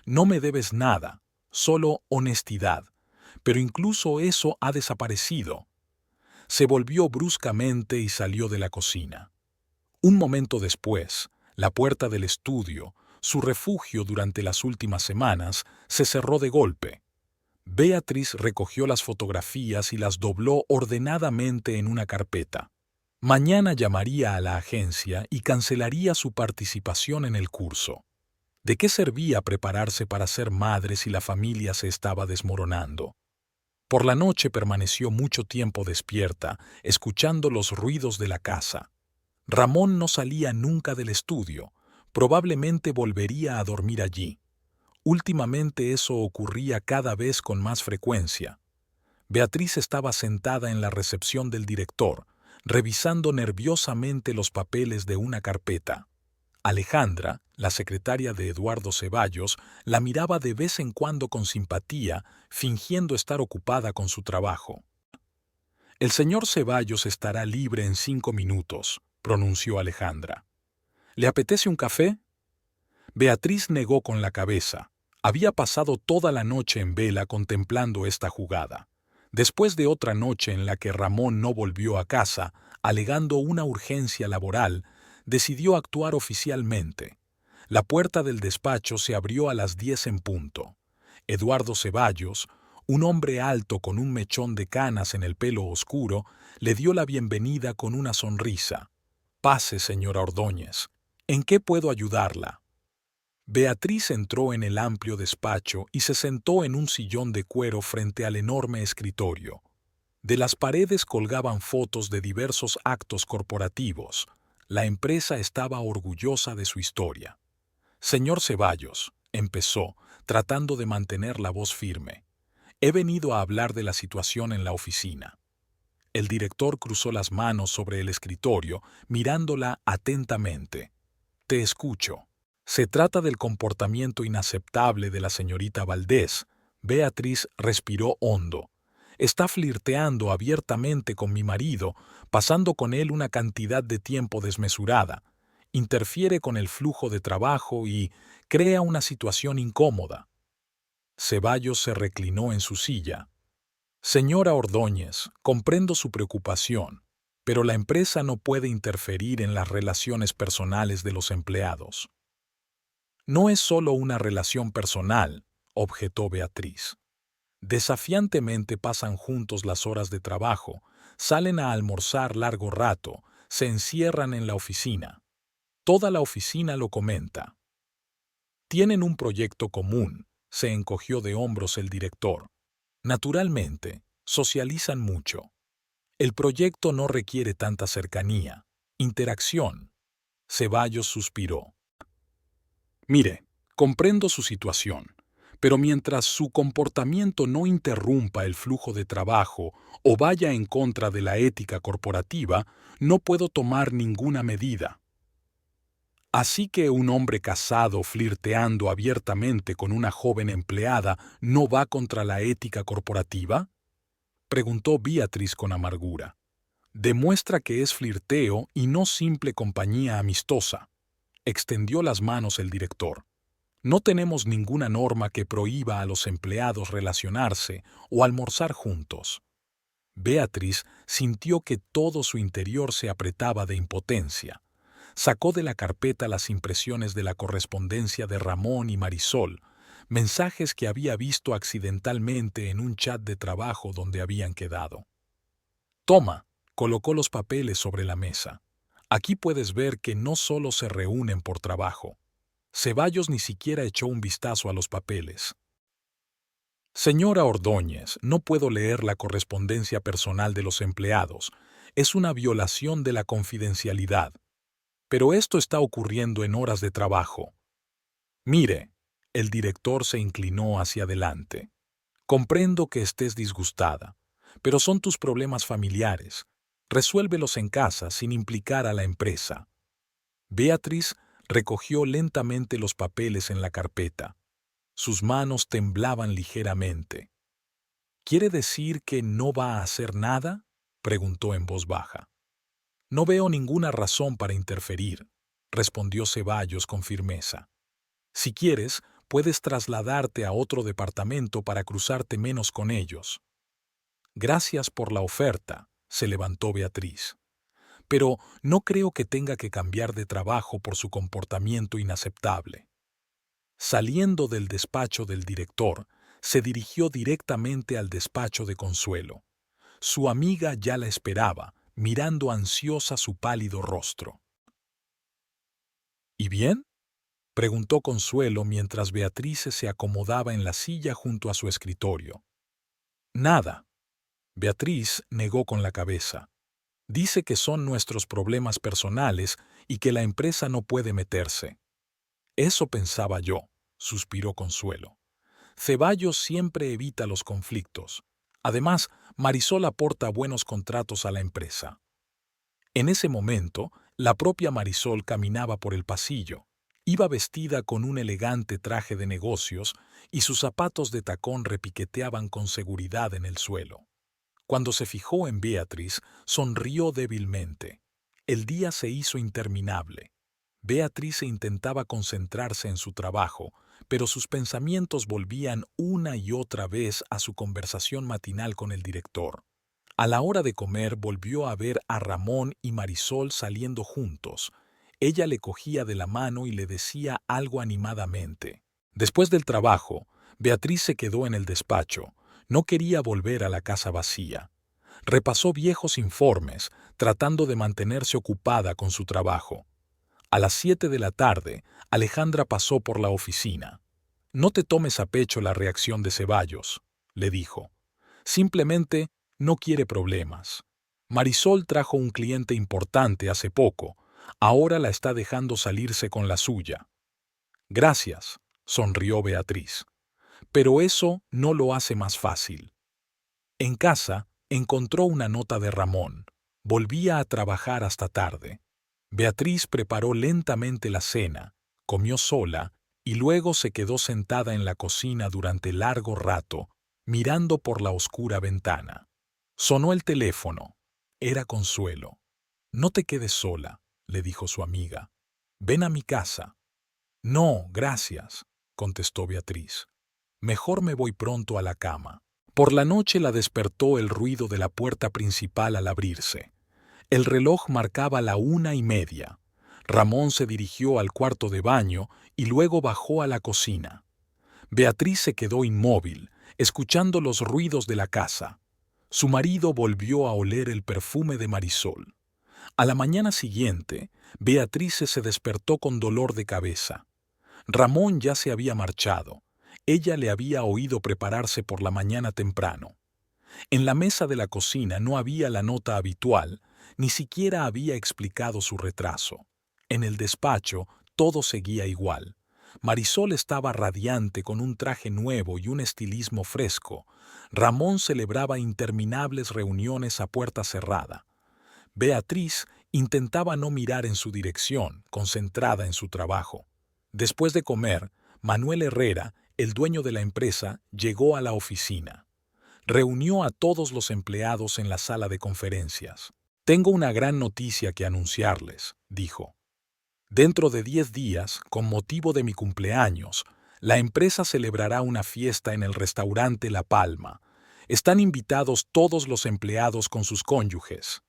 No me debes nada, solo honestidad. Pero incluso eso ha desaparecido. Se volvió bruscamente y salió de la cocina. Un momento después, la puerta del estudio, su refugio durante las últimas semanas, se cerró de golpe. Beatriz recogió las fotografías y las dobló ordenadamente en una carpeta. Mañana llamaría a la agencia y cancelaría su participación en el curso. ¿De qué servía prepararse para ser madre si la familia se estaba desmoronando? Por la noche permaneció mucho tiempo despierta, escuchando los ruidos de la casa. Ramón no salía nunca del estudio, probablemente volvería a dormir allí. Últimamente eso ocurría cada vez con más frecuencia. Beatriz estaba sentada en la recepción del director, revisando nerviosamente los papeles de una carpeta. Alejandra, la secretaria de Eduardo Ceballos, la miraba de vez en cuando con simpatía, fingiendo estar ocupada con su trabajo. «El señor Ceballos estará libre en 5 minutos», pronunció Alejandra. «¿Le apetece un café?» Beatriz negó con la cabeza. Había pasado toda la noche en vela contemplando esta jugada. Después de otra noche en la que Ramón no volvió a casa, alegando una urgencia laboral, decidió actuar oficialmente. La puerta del despacho se abrió a las 10 en punto. Eduardo Ceballos, un hombre alto con un mechón de canas en el pelo oscuro, le dio la bienvenida con una sonrisa. «Pase, señora Ordóñez. ¿En qué puedo ayudarla?» Beatriz entró en el amplio despacho y se sentó en un sillón de cuero frente al enorme escritorio. De las paredes colgaban fotos de diversos actos corporativos. La empresa estaba orgullosa de su historia. «Señor Ceballos», empezó, tratando de mantener la voz firme, «he venido a hablar de la situación en la oficina». El director cruzó las manos sobre el escritorio, mirándola atentamente. «Te escucho». «Se trata del comportamiento inaceptable de la señorita Valdés». Beatriz respiró hondo. «Está flirteando abiertamente con mi marido, pasando con él una cantidad de tiempo desmesurada. Interfiere con el flujo de trabajo y crea una situación incómoda». Ceballos se reclinó en su silla. «Señora Ordóñez, comprendo su preocupación, pero la empresa no puede interferir en las relaciones personales de los empleados». «No es solo una relación personal», objetó Beatriz. «Desafiantemente pasan juntos las horas de trabajo, salen a almorzar largo rato, se encierran en la oficina. Toda la oficina lo comenta. Tienen un proyecto común», se encogió de hombros el director. «Naturalmente, socializan mucho. El proyecto no requiere tanta cercanía, interacción». Ceballos suspiró. «Mire, comprendo su situación, pero mientras su comportamiento no interrumpa el flujo de trabajo o vaya en contra de la ética corporativa, no puedo tomar ninguna medida». «¿Así que un hombre casado flirteando abiertamente con una joven empleada no va contra la ética corporativa?», preguntó Beatriz con amargura. «Demuestra que es flirteo y no simple compañía amistosa». Extendió las manos el director. «No tenemos ninguna norma que prohíba a los empleados relacionarse o almorzar juntos». Beatriz sintió que todo su interior se apretaba de impotencia. Sacó de la carpeta las impresiones de la correspondencia de Ramón y Marisol, mensajes que había visto accidentalmente en un chat de trabajo donde habían quedado. Toma, colocó los papeles sobre la mesa. Aquí puedes ver que no solo se reúnen por trabajo. Ceballos ni siquiera echó un vistazo a los papeles. Señora Ordóñez, no puedo leer la correspondencia personal de los empleados. Es una violación de la confidencialidad. Pero esto está ocurriendo en horas de trabajo. Mire, el director se inclinó hacia adelante. Comprendo que estés disgustada, pero son tus problemas familiares. Resuélvelos en casa sin implicar a la empresa. Beatriz recogió lentamente los papeles en la carpeta. Sus manos temblaban ligeramente. ¿Quiere decir que no va a hacer nada?, preguntó en voz baja. No veo ninguna razón para interferir, respondió Ceballos con firmeza. Si quieres, puedes trasladarte a otro departamento para cruzarte menos con ellos. Gracias por la oferta, se levantó Beatriz. Pero no creo que tenga que cambiar de trabajo por su comportamiento inaceptable. Saliendo del despacho del director, se dirigió directamente al despacho de Consuelo. Su amiga ya la esperaba, mirando ansiosa su pálido rostro. ¿Y bien?, preguntó Consuelo mientras Beatriz se acomodaba en la silla junto a su escritorio. Nada. Beatriz negó con la cabeza. Dice que son nuestros problemas personales y que la empresa no puede meterse. Eso pensaba yo, suspiró Consuelo. Ceballos siempre evita los conflictos. Además, Marisol aporta buenos contratos a la empresa. En ese momento, la propia Marisol caminaba por el pasillo. Iba vestida con un elegante traje de negocios y sus zapatos de tacón repiqueteaban con seguridad en el suelo. Cuando se fijó en Beatriz, sonrió débilmente. El día se hizo interminable. Beatriz intentaba concentrarse en su trabajo, pero sus pensamientos volvían una y otra vez a su conversación matinal con el director. A la hora de comer volvió a ver a Ramón y Marisol saliendo juntos. Ella le cogía de la mano y le decía algo animadamente. Después del trabajo, Beatriz se quedó en el despacho. No quería volver a la casa vacía. Repasó viejos informes, tratando de mantenerse ocupada con su trabajo. A las 7 de la tarde, Alejandra pasó por la oficina. No te tomes a pecho la reacción de Ceballos, le dijo. Simplemente no quiere problemas. Marisol trajo un cliente importante hace poco. Ahora la está dejando salirse con la suya. Gracias, sonrió Beatriz. Pero eso no lo hace más fácil. En casa, encontró una nota de Ramón. Volvía a trabajar hasta tarde. Beatriz preparó lentamente la cena, comió sola y luego se quedó sentada en la cocina durante largo rato, mirando por la oscura ventana. Sonó el teléfono. Era Consuelo. No te quedes sola, le dijo su amiga. Ven a mi casa. No, gracias, contestó Beatriz. Mejor me voy pronto a la cama. Por la noche la despertó el ruido de la puerta principal al abrirse. El reloj marcaba la 1:30. Ramón se dirigió al cuarto de baño y luego bajó a la cocina. Beatriz se quedó inmóvil, escuchando los ruidos de la casa. Su marido volvió a oler el perfume de Marisol. A la mañana siguiente, Beatriz se despertó con dolor de cabeza. Ramón ya se había marchado. Ella le había oído prepararse por la mañana temprano. En la mesa de la cocina no había la nota habitual, ni siquiera había explicado su retraso. En el despacho todo seguía igual. Marisol estaba radiante con un traje nuevo y un estilismo fresco. Ramón celebraba interminables reuniones a puerta cerrada. Beatriz intentaba no mirar en su dirección, concentrada en su trabajo. Después de comer, Manuel Herrera, el dueño de la empresa, llegó a la oficina. Reunió a todos los empleados en la sala de conferencias. Tengo una gran noticia que anunciarles, dijo. Dentro de 10 días, con motivo de mi cumpleaños, la empresa celebrará una fiesta en el restaurante La Palma. Están invitados todos los empleados con sus cónyuges.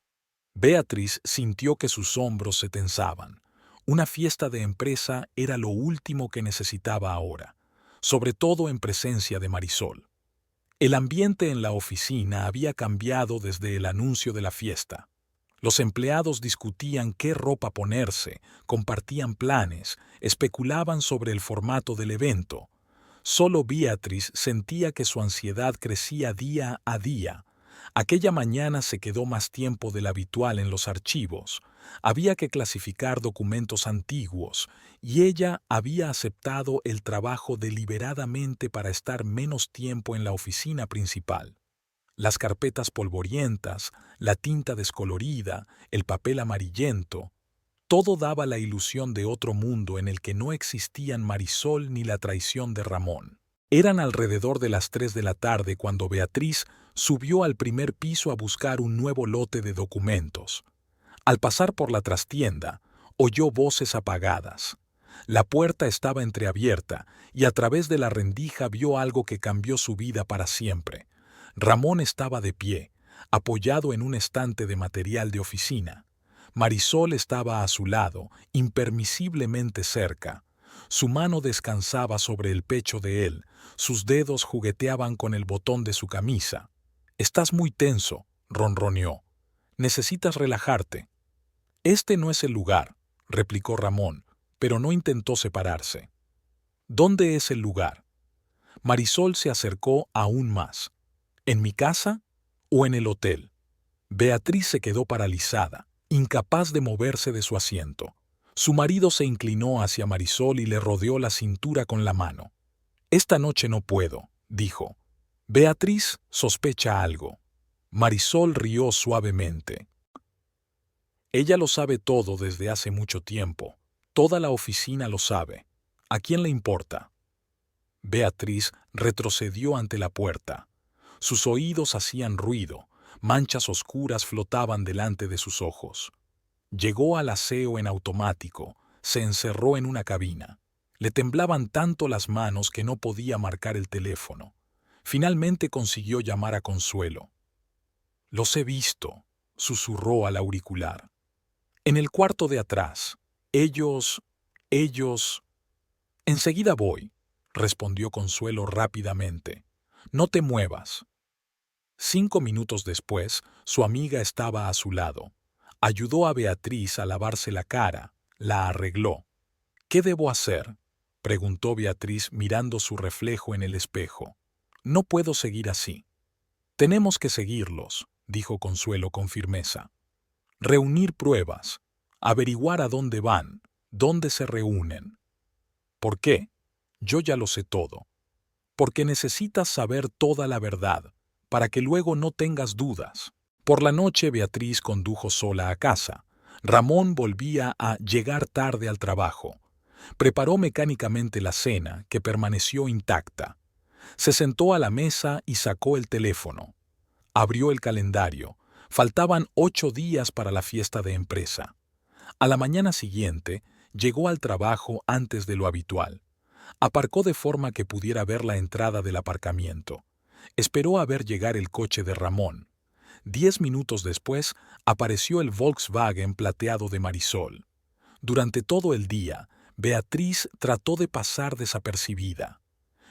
Beatriz sintió que sus hombros se tensaban. Una fiesta de empresa era lo último que necesitaba ahora, sobre todo en presencia de Marisol. El ambiente en la oficina había cambiado desde el anuncio de la fiesta. Los empleados discutían qué ropa ponerse, compartían planes, especulaban sobre el formato del evento. Solo Beatriz sentía que su ansiedad crecía día a día. Aquella mañana se quedó más tiempo del habitual en los archivos. Había que clasificar documentos antiguos, y ella había aceptado el trabajo deliberadamente para estar menos tiempo en la oficina principal. Las carpetas polvorientas, la tinta descolorida, el papel amarillento, todo daba la ilusión de otro mundo en el que no existían Marisol ni la traición de Ramón. Eran alrededor de las 3 de la tarde cuando Beatriz subió al primer piso a buscar un nuevo lote de documentos. Al pasar por la trastienda, oyó voces apagadas. La puerta estaba entreabierta y a través de la rendija vio algo que cambió su vida para siempre. Ramón estaba de pie, apoyado en un estante de material de oficina. Marisol estaba a su lado, impermisiblemente cerca. Su mano descansaba sobre el pecho de él, sus dedos jugueteaban con el botón de su camisa. «Estás muy tenso», ronroneó. «Necesitas relajarte». «Este no es el lugar», replicó Ramón, pero no intentó separarse. «¿Dónde es el lugar?» Marisol se acercó aún más. ¿En mi casa o en el hotel? Beatriz se quedó paralizada, incapaz de moverse de su asiento. Su marido se inclinó hacia Marisol y le rodeó la cintura con la mano. «Esta noche no puedo», dijo. «Beatriz sospecha algo». Marisol rió suavemente. «Ella lo sabe todo desde hace mucho tiempo. Toda la oficina lo sabe. ¿A quién le importa?» Beatriz retrocedió ante la puerta. Sus oídos hacían ruido, manchas oscuras flotaban delante de sus ojos. Llegó al aseo en automático, se encerró en una cabina. Le temblaban tanto las manos que no podía marcar el teléfono. Finalmente consiguió llamar a Consuelo. «Los he visto», susurró al auricular. «En el cuarto de atrás. Ellos... Enseguida voy», respondió Consuelo rápidamente. «No te muevas». 5 minutos después, su amiga estaba a su lado. Ayudó a Beatriz a lavarse la cara, la arregló. «¿Qué debo hacer?», preguntó Beatriz mirando su reflejo en el espejo. «No puedo seguir así». «Tenemos que seguirlos», dijo Consuelo con firmeza. «Reunir pruebas, averiguar a dónde van, dónde se reúnen». «¿Por qué?». «Yo ya lo sé todo». «Porque necesitas saber toda la verdad, para que luego no tengas dudas». Por la noche Beatriz condujo sola a casa. Ramón volvía a llegar tarde al trabajo. Preparó mecánicamente la cena, que permaneció intacta. Se sentó a la mesa y sacó el teléfono. Abrió el calendario. Faltaban 8 días para la fiesta de empresa. A la mañana siguiente, llegó al trabajo antes de lo habitual. Aparcó de forma que pudiera ver la entrada del aparcamiento. Esperó a ver llegar el coche de Ramón. 10 minutos después, apareció el Volkswagen plateado de Marisol. Durante todo el día, Beatriz trató de pasar desapercibida.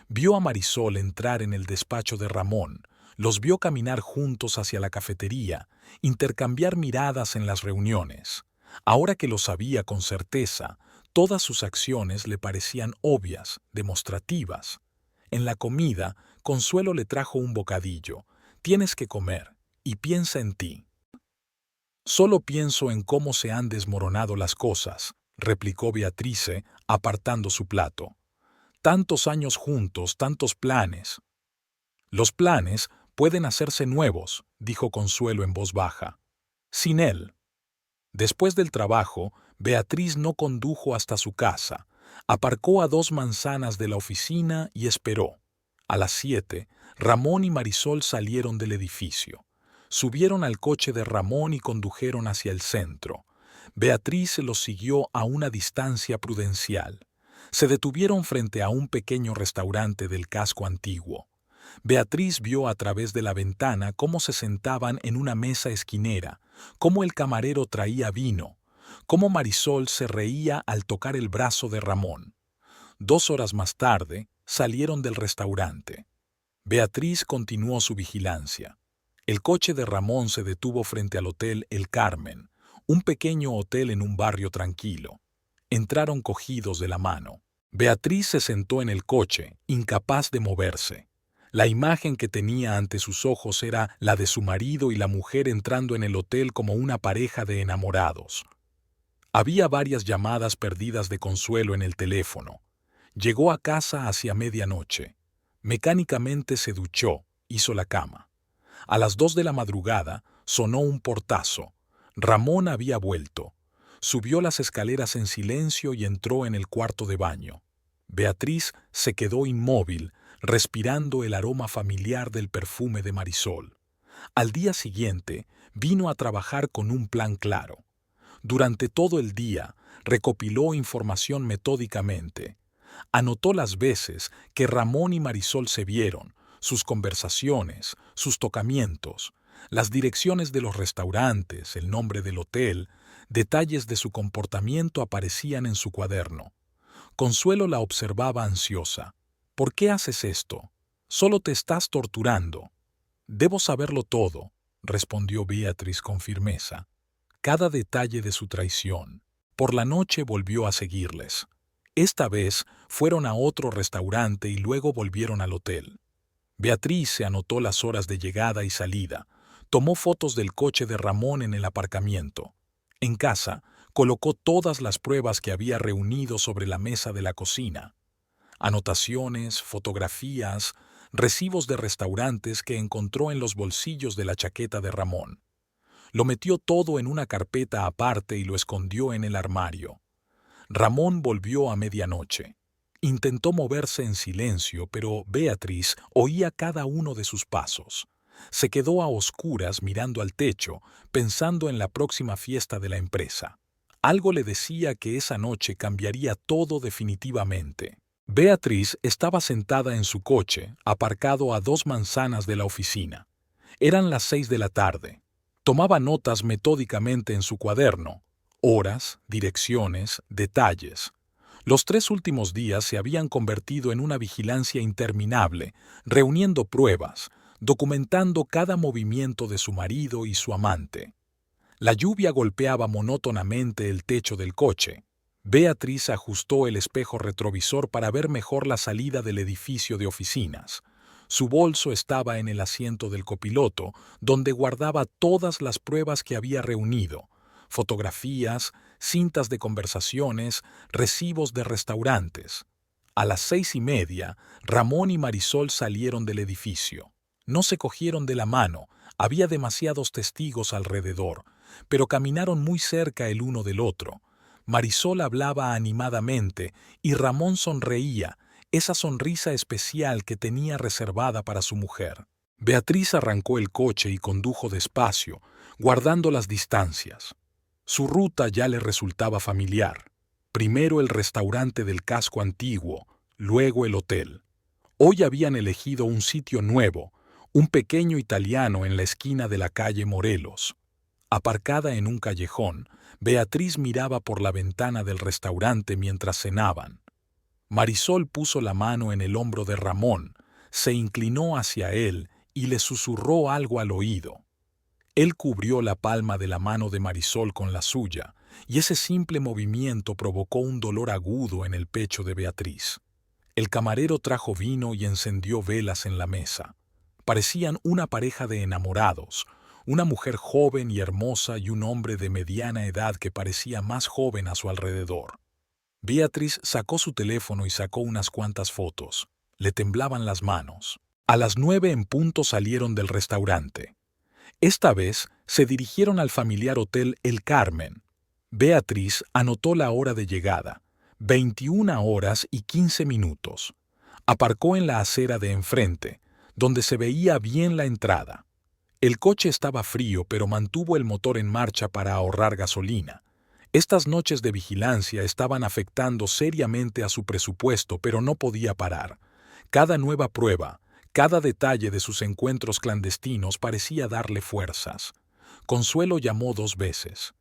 Vio a Marisol entrar en el despacho de Ramón, los vio caminar juntos hacia la cafetería, intercambiar miradas en las reuniones. Ahora que lo sabía con certeza, todas sus acciones le parecían obvias, demostrativas. En la comida, Consuelo le trajo un bocadillo. «Tienes que comer, y piensa en ti». «Solo pienso en cómo se han desmoronado las cosas», replicó Beatrice, apartando su plato. «Tantos años juntos, tantos planes». «Los planes pueden hacerse nuevos», dijo Consuelo en voz baja. «Sin él». Después del trabajo, Beatriz no condujo hasta su casa. Aparcó a 2 manzanas de la oficina y esperó. A las 7, Ramón y Marisol salieron del edificio. Subieron al coche de Ramón y condujeron hacia el centro. Beatriz los siguió a una distancia prudencial. Se detuvieron frente a un pequeño restaurante del casco antiguo. Beatriz vio a través de la ventana cómo se sentaban en una mesa esquinera, cómo el camarero traía vino. cómo Marisol se reía al tocar el brazo de Ramón. 2 horas más tarde, salieron del restaurante. Beatriz continuó su vigilancia. El coche de Ramón se detuvo frente al Hotel El Carmen, un pequeño hotel en un barrio tranquilo. Entraron cogidos de la mano. Beatriz se sentó en el coche, incapaz de moverse. La imagen que tenía ante sus ojos era la de su marido y la mujer entrando en el hotel como una pareja de enamorados. Había varias llamadas perdidas de Consuelo en el teléfono. Llegó a casa hacia medianoche. Mecánicamente se duchó, hizo la cama. A las 2 de la madrugada sonó un portazo. Ramón había vuelto. Subió las escaleras en silencio y entró en el cuarto de baño. Beatriz se quedó inmóvil, respirando el aroma familiar del perfume de Marisol. Al día siguiente, vino a trabajar con un plan claro. Durante todo el día, recopiló información metódicamente. Anotó las veces que Ramón y Marisol se vieron, sus conversaciones, sus tocamientos, las direcciones de los restaurantes, el nombre del hotel, detalles de su comportamiento aparecían en su cuaderno. Consuelo la observaba ansiosa. ¿Por qué haces esto? Solo te estás torturando. Debo saberlo todo, respondió Beatriz con firmeza. Cada detalle de su traición. Por la noche volvió a seguirles. Esta vez fueron a otro restaurante y luego volvieron al hotel. Beatriz se anotó las horas de llegada y salida. Tomó fotos del coche de Ramón en el aparcamiento. En casa, colocó todas las pruebas que había reunido sobre la mesa de la cocina. Anotaciones, fotografías, recibos de restaurantes que encontró en los bolsillos de la chaqueta de Ramón. Lo metió todo en una carpeta aparte y lo escondió en el armario. Ramón volvió a medianoche. Intentó moverse en silencio, pero Beatriz oía cada uno de sus pasos. Se quedó a oscuras mirando al techo, pensando en la próxima fiesta de la empresa. Algo le decía que esa noche cambiaría todo definitivamente. Beatriz estaba sentada en su coche, aparcado a 2 manzanas de la oficina. Eran las 6 de la tarde. Tomaba notas metódicamente en su cuaderno. Horas, direcciones, detalles. Los 3 últimos días se habían convertido en una vigilancia interminable, reuniendo pruebas, documentando cada movimiento de su marido y su amante. La lluvia golpeaba monótonamente el techo del coche. Beatriz ajustó el espejo retrovisor para ver mejor la salida del edificio de oficinas. Su bolso estaba en el asiento del copiloto, donde guardaba todas las pruebas que había reunido: fotografías, cintas de conversaciones, recibos de restaurantes. A las 6:30, Ramón y Marisol salieron del edificio. No se cogieron de la mano, había demasiados testigos alrededor, pero caminaron muy cerca el uno del otro. Marisol hablaba animadamente y Ramón sonreía, esa sonrisa especial que tenía reservada para su mujer. Beatriz arrancó el coche y condujo despacio, guardando las distancias. Su ruta ya le resultaba familiar. Primero el restaurante del casco antiguo, luego el hotel. Hoy habían elegido un sitio nuevo, un pequeño italiano en la esquina de la calle Morelos. Aparcada en un callejón, Beatriz miraba por la ventana del restaurante mientras cenaban. Marisol puso la mano en el hombro de Ramón, se inclinó hacia él y le susurró algo al oído. Él cubrió la palma de la mano de Marisol con la suya, y ese simple movimiento provocó un dolor agudo en el pecho de Beatriz. El camarero trajo vino y encendió velas en la mesa. Parecían una pareja de enamorados, una mujer joven y hermosa y un hombre de mediana edad que parecía más joven a su alrededor. Beatriz sacó su teléfono y sacó unas cuantas fotos. Le temblaban las manos. A las 9 en punto salieron del restaurante. Esta vez se dirigieron al familiar hotel El Carmen. Beatriz anotó la hora de llegada: 21:15. Aparcó en la acera de enfrente, donde se veía bien la entrada. El coche estaba frío, pero mantuvo el motor en marcha para ahorrar gasolina. Estas noches de vigilancia estaban afectando seriamente a su presupuesto, pero no podía parar. Cada nueva prueba, cada detalle de sus encuentros clandestinos parecía darle fuerzas. Consuelo llamó 2 veces.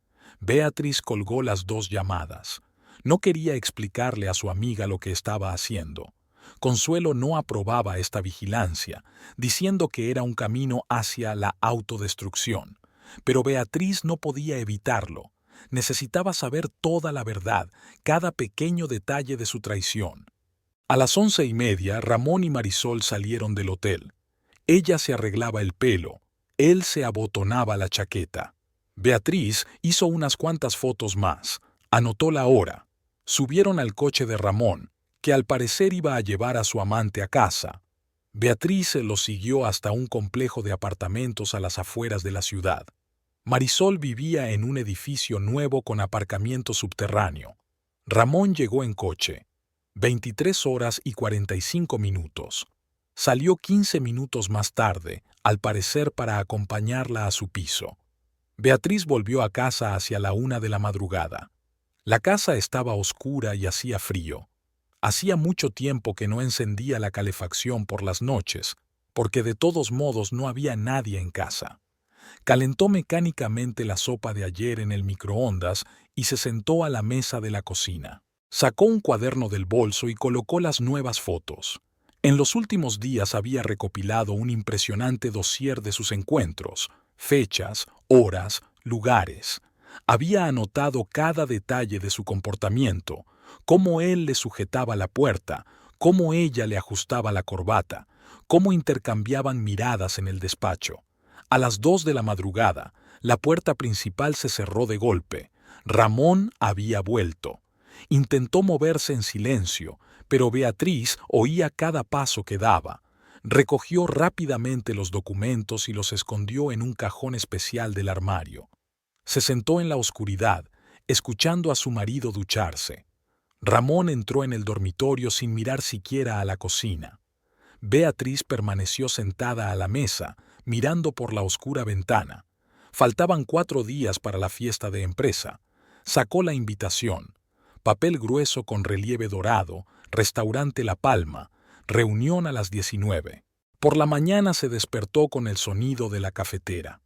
Beatriz colgó las dos llamadas. No quería explicarle a su amiga lo que estaba haciendo. Consuelo no aprobaba esta vigilancia, diciendo que era un camino hacia la autodestrucción. Pero Beatriz no podía evitarlo. Necesitaba saber toda la verdad, cada pequeño detalle de su traición. A las 11:30, Ramón y Marisol salieron del hotel. Ella se arreglaba el pelo, él se abotonaba la chaqueta. Beatriz hizo unas cuantas fotos más, anotó la hora. Subieron al coche de Ramón, que al parecer iba a llevar a su amante a casa. Beatriz lo siguió hasta un complejo de apartamentos a las afueras de la ciudad. Marisol vivía en un edificio nuevo con aparcamiento subterráneo. Ramón llegó en coche. 23 horas y 45 minutos. Salió 15 minutos más tarde, al parecer para acompañarla a su piso. Beatriz volvió a casa hacia la 1 de la madrugada. La casa estaba oscura y hacía frío. Hacía mucho tiempo que no encendía la calefacción por las noches, porque de todos modos no había nadie en casa. Calentó mecánicamente la sopa de ayer en el microondas y se sentó a la mesa de la cocina. Sacó un cuaderno del bolso y colocó las nuevas fotos. En los últimos días había recopilado un impresionante dossier de sus encuentros, fechas, horas, lugares. Había anotado cada detalle de su comportamiento, cómo él le sujetaba la puerta, cómo ella le ajustaba la corbata, cómo intercambiaban miradas en el despacho. A las 2 de la madrugada, la puerta principal se cerró de golpe. Ramón había vuelto. Intentó moverse en silencio, pero Beatriz oía cada paso que daba. Recogió rápidamente los documentos y los escondió en un cajón especial del armario. Se sentó en la oscuridad, escuchando a su marido ducharse. Ramón entró en el dormitorio sin mirar siquiera a la cocina. Beatriz permaneció sentada a la mesa, mirando por la oscura ventana. Faltaban 4 días para la fiesta de empresa. Sacó la invitación. Papel grueso con relieve dorado, restaurante La Palma, reunión a las 19. Por la mañana se despertó con el sonido de la cafetera.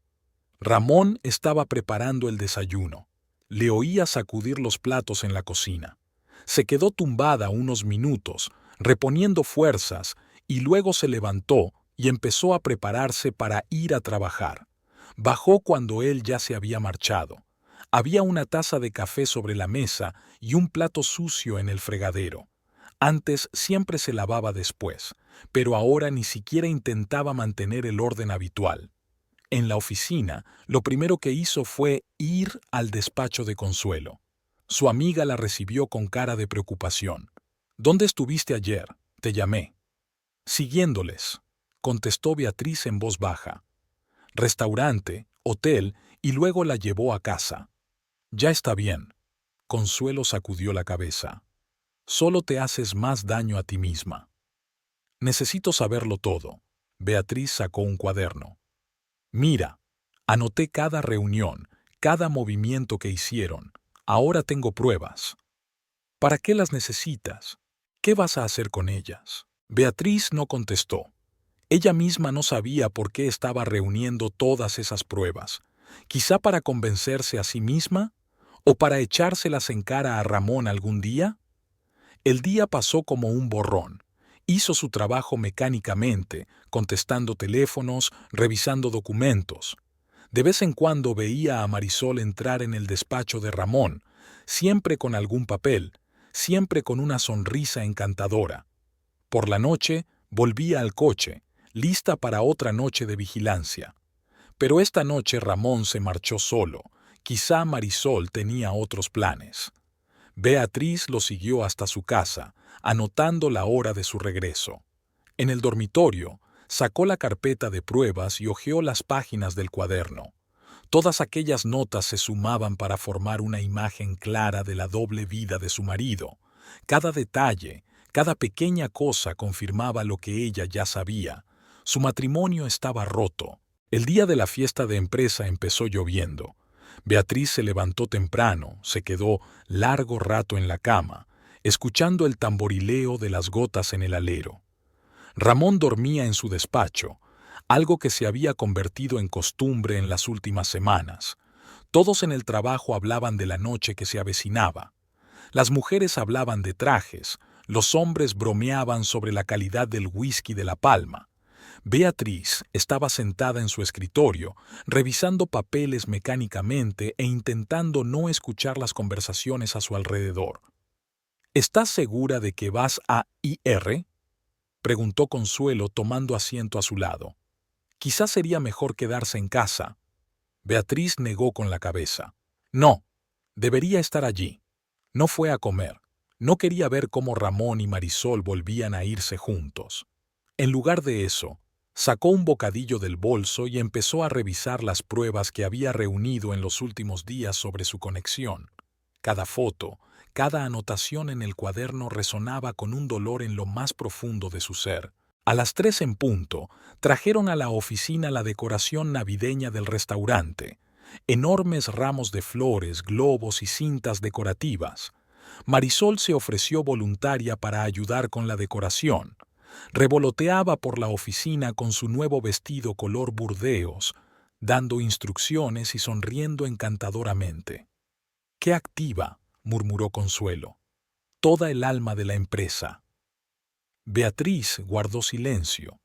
Ramón estaba preparando el desayuno. Le oía sacudir los platos en la cocina. Se quedó tumbada unos minutos, reponiendo fuerzas, y luego se levantó y empezó a prepararse para ir a trabajar. Bajó cuando él ya se había marchado. Había una taza de café sobre la mesa y un plato sucio en el fregadero. Antes siempre se lavaba después, pero ahora ni siquiera intentaba mantener el orden habitual. En la oficina, lo primero que hizo fue ir al despacho de Consuelo. Su amiga la recibió con cara de preocupación. ¿Dónde estuviste ayer? Te llamé. Siguiéndoles, contestó Beatriz en voz baja. Restaurante, hotel, y luego la llevó a casa. Ya está bien. Consuelo sacudió la cabeza. Solo te haces más daño a ti misma. Necesito saberlo todo. Beatriz sacó un cuaderno. Mira, anoté cada reunión, cada movimiento que hicieron. Ahora tengo pruebas. ¿Para qué las necesitas? ¿Qué vas a hacer con ellas? Beatriz no contestó. Ella misma no sabía por qué estaba reuniendo todas esas pruebas. Quizá para convencerse a sí misma, o para echárselas en cara a Ramón algún día. El día pasó como un borrón. Hizo su trabajo mecánicamente, contestando teléfonos, revisando documentos. De vez en cuando veía a Marisol entrar en el despacho de Ramón, siempre con algún papel, siempre con una sonrisa encantadora. Por la noche, volvía al coche, lista para otra noche de vigilancia. Pero esta noche Ramón se marchó solo. Quizá Marisol tenía otros planes. Beatriz lo siguió hasta su casa, anotando la hora de su regreso. En el dormitorio, sacó la carpeta de pruebas y hojeó las páginas del cuaderno. Todas aquellas notas se sumaban para formar una imagen clara de la doble vida de su marido. Cada detalle, cada pequeña cosa confirmaba lo que ella ya sabía. Su matrimonio estaba roto. El día de la fiesta de empresa empezó lloviendo. Beatriz se levantó temprano, se quedó largo rato en la cama, escuchando el tamborileo de las gotas en el alero. Ramón dormía en su despacho, algo que se había convertido en costumbre en las últimas semanas. Todos en el trabajo hablaban de la noche que se avecinaba. Las mujeres hablaban de trajes, los hombres bromeaban sobre la calidad del whisky de La Palma. Beatriz estaba sentada en su escritorio, revisando papeles mecánicamente e intentando no escuchar las conversaciones a su alrededor. ¿Estás segura de que vas a IR? Preguntó Consuelo tomando asiento a su lado. Quizás sería mejor quedarse en casa. Beatriz negó con la cabeza. No, debería estar allí. No fue a comer. No quería ver cómo Ramón y Marisol volvían a irse juntos. En lugar de eso, sacó un bocadillo del bolso y empezó a revisar las pruebas que había reunido en los últimos días sobre su conexión. Cada foto, cada anotación en el cuaderno resonaba con un dolor en lo más profundo de su ser. A las 3 en punto, trajeron a la oficina la decoración navideña del restaurante. Enormes ramos de flores, globos y cintas decorativas. Marisol se ofreció voluntaria para ayudar con la decoración. Revoloteaba por la oficina con su nuevo vestido color burdeos, dando instrucciones y sonriendo encantadoramente. «¡Qué activa!», murmuró Consuelo. «Toda el alma de la empresa». Beatriz guardó silencio.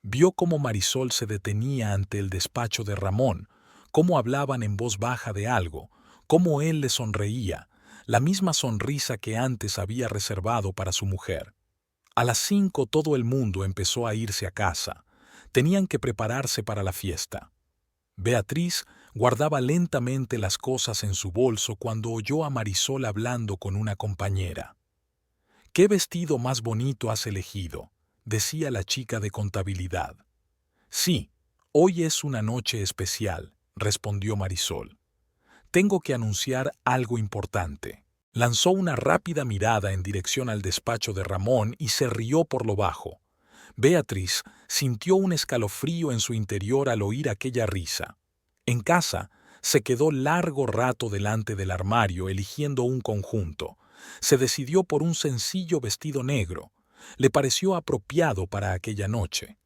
Vio cómo Marisol se detenía ante el despacho de Ramón, cómo hablaban en voz baja de algo, cómo él le sonreía, la misma sonrisa que antes había reservado para su mujer. A las 5 todo el mundo empezó a irse a casa. Tenían que prepararse para la fiesta. Beatriz guardaba lentamente las cosas en su bolso cuando oyó a Marisol hablando con una compañera. «¿Qué vestido más bonito has elegido?», decía la chica de contabilidad. «Sí, hoy es una noche especial», respondió Marisol. «Tengo que anunciar algo importante». Lanzó una rápida mirada en dirección al despacho de Ramón y se rió por lo bajo. Beatriz sintió un escalofrío en su interior al oír aquella risa. En casa, se quedó largo rato delante del armario eligiendo un conjunto. Se decidió por un sencillo vestido negro. Le pareció apropiado para aquella noche.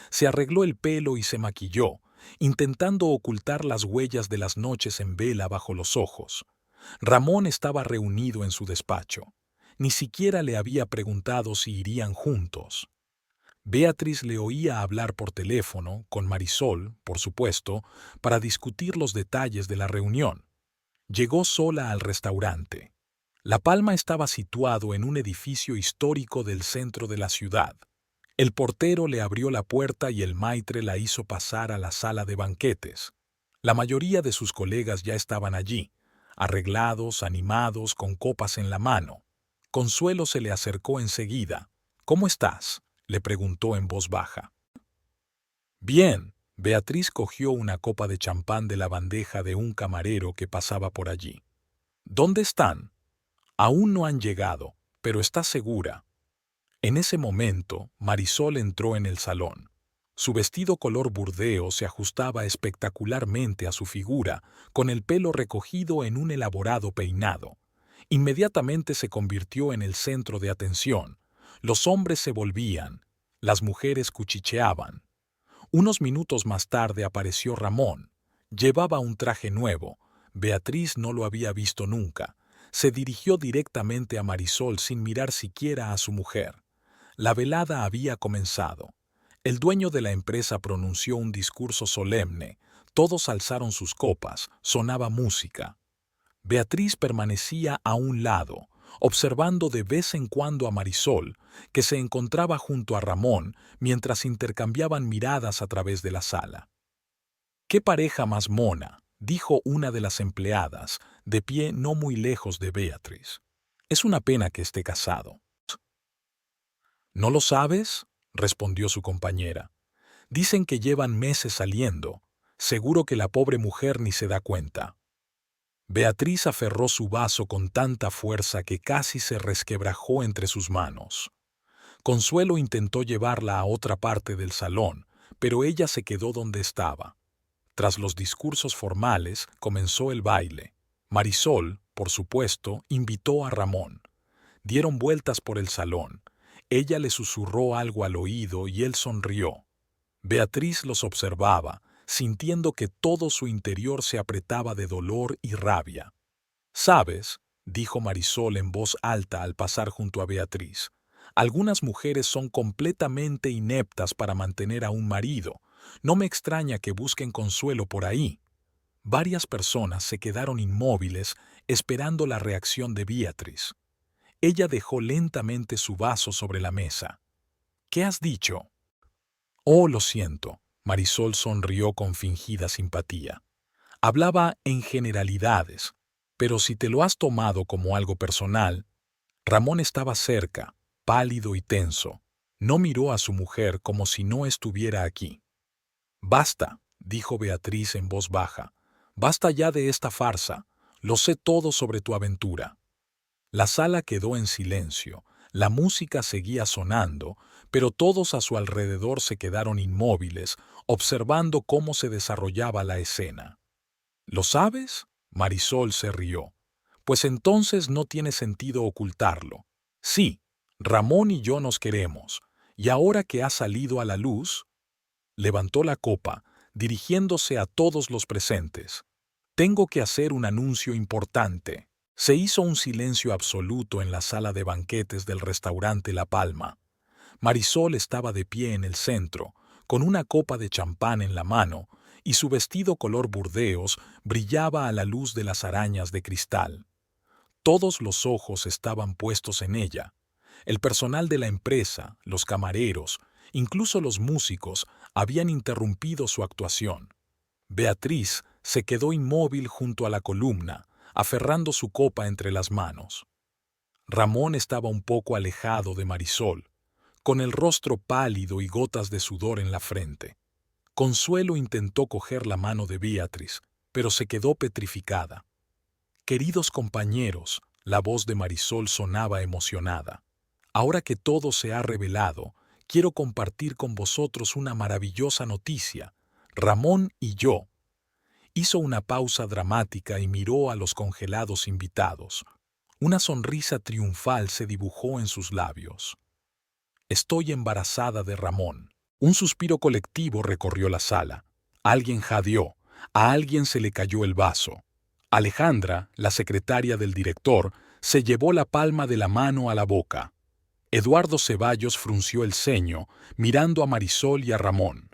Se arregló el pelo y se maquilló, intentando ocultar las huellas de las noches en vela bajo los ojos. Ramón estaba reunido en su despacho. Ni siquiera le había preguntado si irían juntos. Beatriz le oía hablar por teléfono, con Marisol, por supuesto, para discutir los detalles de la reunión. Llegó sola al restaurante. La Palma estaba situado en un edificio histórico del centro de la ciudad. El portero le abrió la puerta y el maitre la hizo pasar a la sala de banquetes. La mayoría de sus colegas ya estaban allí, arreglados, animados, con copas en la mano. Consuelo se le acercó enseguida. «¿Cómo estás?», le preguntó en voz baja. «Bien». Beatriz cogió una copa de champán de la bandeja de un camarero que pasaba por allí. «¿Dónde están?». «Aún no han llegado, pero ¿estás segura?». En ese momento, Marisol entró en el salón. Su vestido color burdeo se ajustaba espectacularmente a su figura, con el pelo recogido en un elaborado peinado. Inmediatamente se convirtió en el centro de atención. Los hombres se volvían, las mujeres cuchicheaban. Unos minutos más tarde apareció Ramón. Llevaba un traje nuevo. Beatriz no lo había visto nunca. Se dirigió directamente a Marisol sin mirar siquiera a su mujer. La velada había comenzado. El dueño de la empresa pronunció un discurso solemne. Todos alzaron sus copas, sonaba música. Beatriz permanecía a un lado, observando de vez en cuando a Marisol, que se encontraba junto a Ramón mientras intercambiaban miradas a través de la sala. «¡Qué pareja más mona!», dijo una de las empleadas, de pie no muy lejos de Beatriz. «Es una pena que esté casado». «¿No lo sabes?», respondió su compañera. «Dicen que llevan meses saliendo. Seguro que la pobre mujer ni se da cuenta». Beatriz aferró su vaso con tanta fuerza que casi se resquebrajó entre sus manos. Consuelo intentó llevarla a otra parte del salón, pero ella se quedó donde estaba. Tras los discursos formales, comenzó el baile. Marisol, por supuesto, invitó a Ramón. Dieron vueltas por el salón. Ella le susurró algo al oído y él sonrió. Beatriz los observaba, sintiendo que todo su interior se apretaba de dolor y rabia. «¿Sabes?», dijo Marisol en voz alta al pasar junto a Beatriz, «algunas mujeres son completamente ineptas para mantener a un marido. No me extraña que busquen consuelo por ahí». Varias personas se quedaron inmóviles esperando la reacción de Beatriz. Ella dejó lentamente su vaso sobre la mesa. «¿Qué has dicho?». «Oh, lo siento», Marisol sonrió con fingida simpatía. «Hablaba en generalidades, pero si te lo has tomado como algo personal». Ramón estaba cerca, pálido y tenso. No miró a su mujer como si no estuviera aquí. «Basta», dijo Beatriz en voz baja. «Basta ya de esta farsa. Lo sé todo sobre tu aventura». La sala quedó en silencio. La música seguía sonando, pero todos a su alrededor se quedaron inmóviles, observando cómo se desarrollaba la escena. «¿Lo sabes?», Marisol se rió. «Pues entonces no tiene sentido ocultarlo. Sí, Ramón y yo nos queremos, y ahora que ha salido a la luz». Levantó la copa, dirigiéndose a todos los presentes. «Tengo que hacer un anuncio importante». Se hizo un silencio absoluto en la sala de banquetes del restaurante La Palma. Marisol estaba de pie en el centro, con una copa de champán en la mano, y su vestido color burdeos brillaba a la luz de las arañas de cristal. Todos los ojos estaban puestos en ella. El personal de la empresa, los camareros, incluso los músicos, habían interrumpido su actuación. Beatriz se quedó inmóvil junto a la columna, aferrando su copa entre las manos. Ramón estaba un poco alejado de Marisol, con el rostro pálido y gotas de sudor en la frente. Consuelo intentó coger la mano de Beatriz, pero se quedó petrificada. «Queridos compañeros», la voz de Marisol sonaba emocionada. «Ahora que todo se ha revelado, quiero compartir con vosotros una maravillosa noticia. Ramón y yo». Hizo una pausa dramática y miró a los congelados invitados. Una sonrisa triunfal se dibujó en sus labios. «Estoy embarazada de Ramón». Un suspiro colectivo recorrió la sala. Alguien jadeó. A alguien se le cayó el vaso. Alejandra, la secretaria del director, se llevó la palma de la mano a la boca. Eduardo Ceballos frunció el ceño, mirando a Marisol y a Ramón.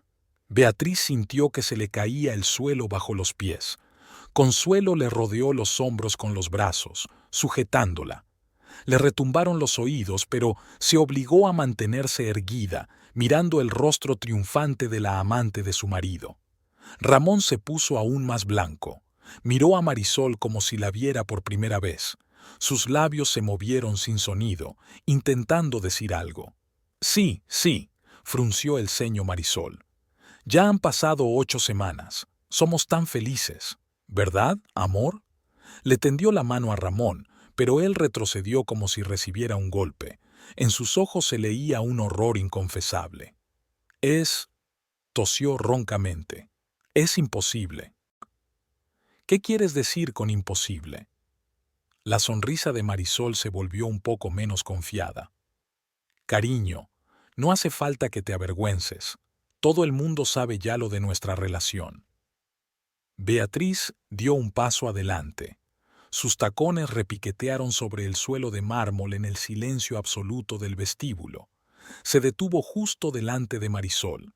Beatriz sintió que se le caía el suelo bajo los pies. Consuelo le rodeó los hombros con los brazos, sujetándola. Le retumbaron los oídos, pero se obligó a mantenerse erguida, mirando el rostro triunfante de la amante de su marido. Ramón se puso aún más blanco. Miró a Marisol como si la viera por primera vez. Sus labios se movieron sin sonido, intentando decir algo. «Sí, sí», frunció el ceño Marisol. «Ya han pasado 8 semanas. Somos tan felices. ¿Verdad, amor?». Le tendió la mano a Ramón, pero él retrocedió como si recibiera un golpe. En sus ojos se leía un horror inconfesable. Tosió roncamente. «Es imposible». «¿Qué quieres decir con imposible?». La sonrisa de Marisol se volvió un poco menos confiada. «Cariño, no hace falta que te avergüences. Todo el mundo sabe ya lo de nuestra relación». Beatriz dio un paso adelante. Sus tacones repiquetearon sobre el suelo de mármol en el silencio absoluto del vestíbulo. Se detuvo justo delante de Marisol.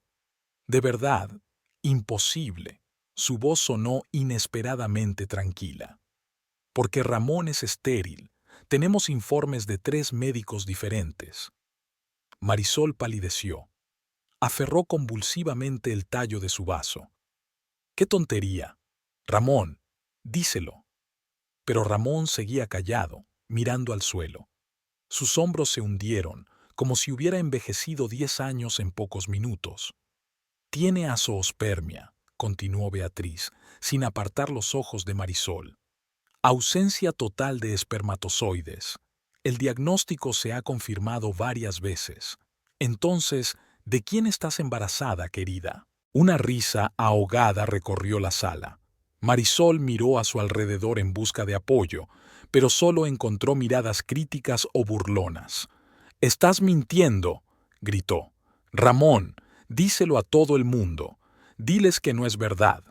«De verdad, imposible». Su voz sonó inesperadamente tranquila. «Porque Ramón es estéril. Tenemos informes de 3 médicos diferentes». Marisol palideció. Aferró convulsivamente el tallo de su vaso. «¡Qué tontería! Ramón, díselo». Pero Ramón seguía callado, mirando al suelo. Sus hombros se hundieron, como si hubiera envejecido 10 años en pocos minutos. «Tiene azoospermia», continuó Beatriz, sin apartar los ojos de Marisol. «Ausencia total de espermatozoides. El diagnóstico se ha confirmado varias veces. Entonces, ¿de quién estás embarazada, querida?». Una risa ahogada recorrió la sala. Marisol miró a su alrededor en busca de apoyo, pero solo encontró miradas críticas o burlonas. «Estás mintiendo», gritó. «Ramón, díselo a todo el mundo. Diles que no es verdad.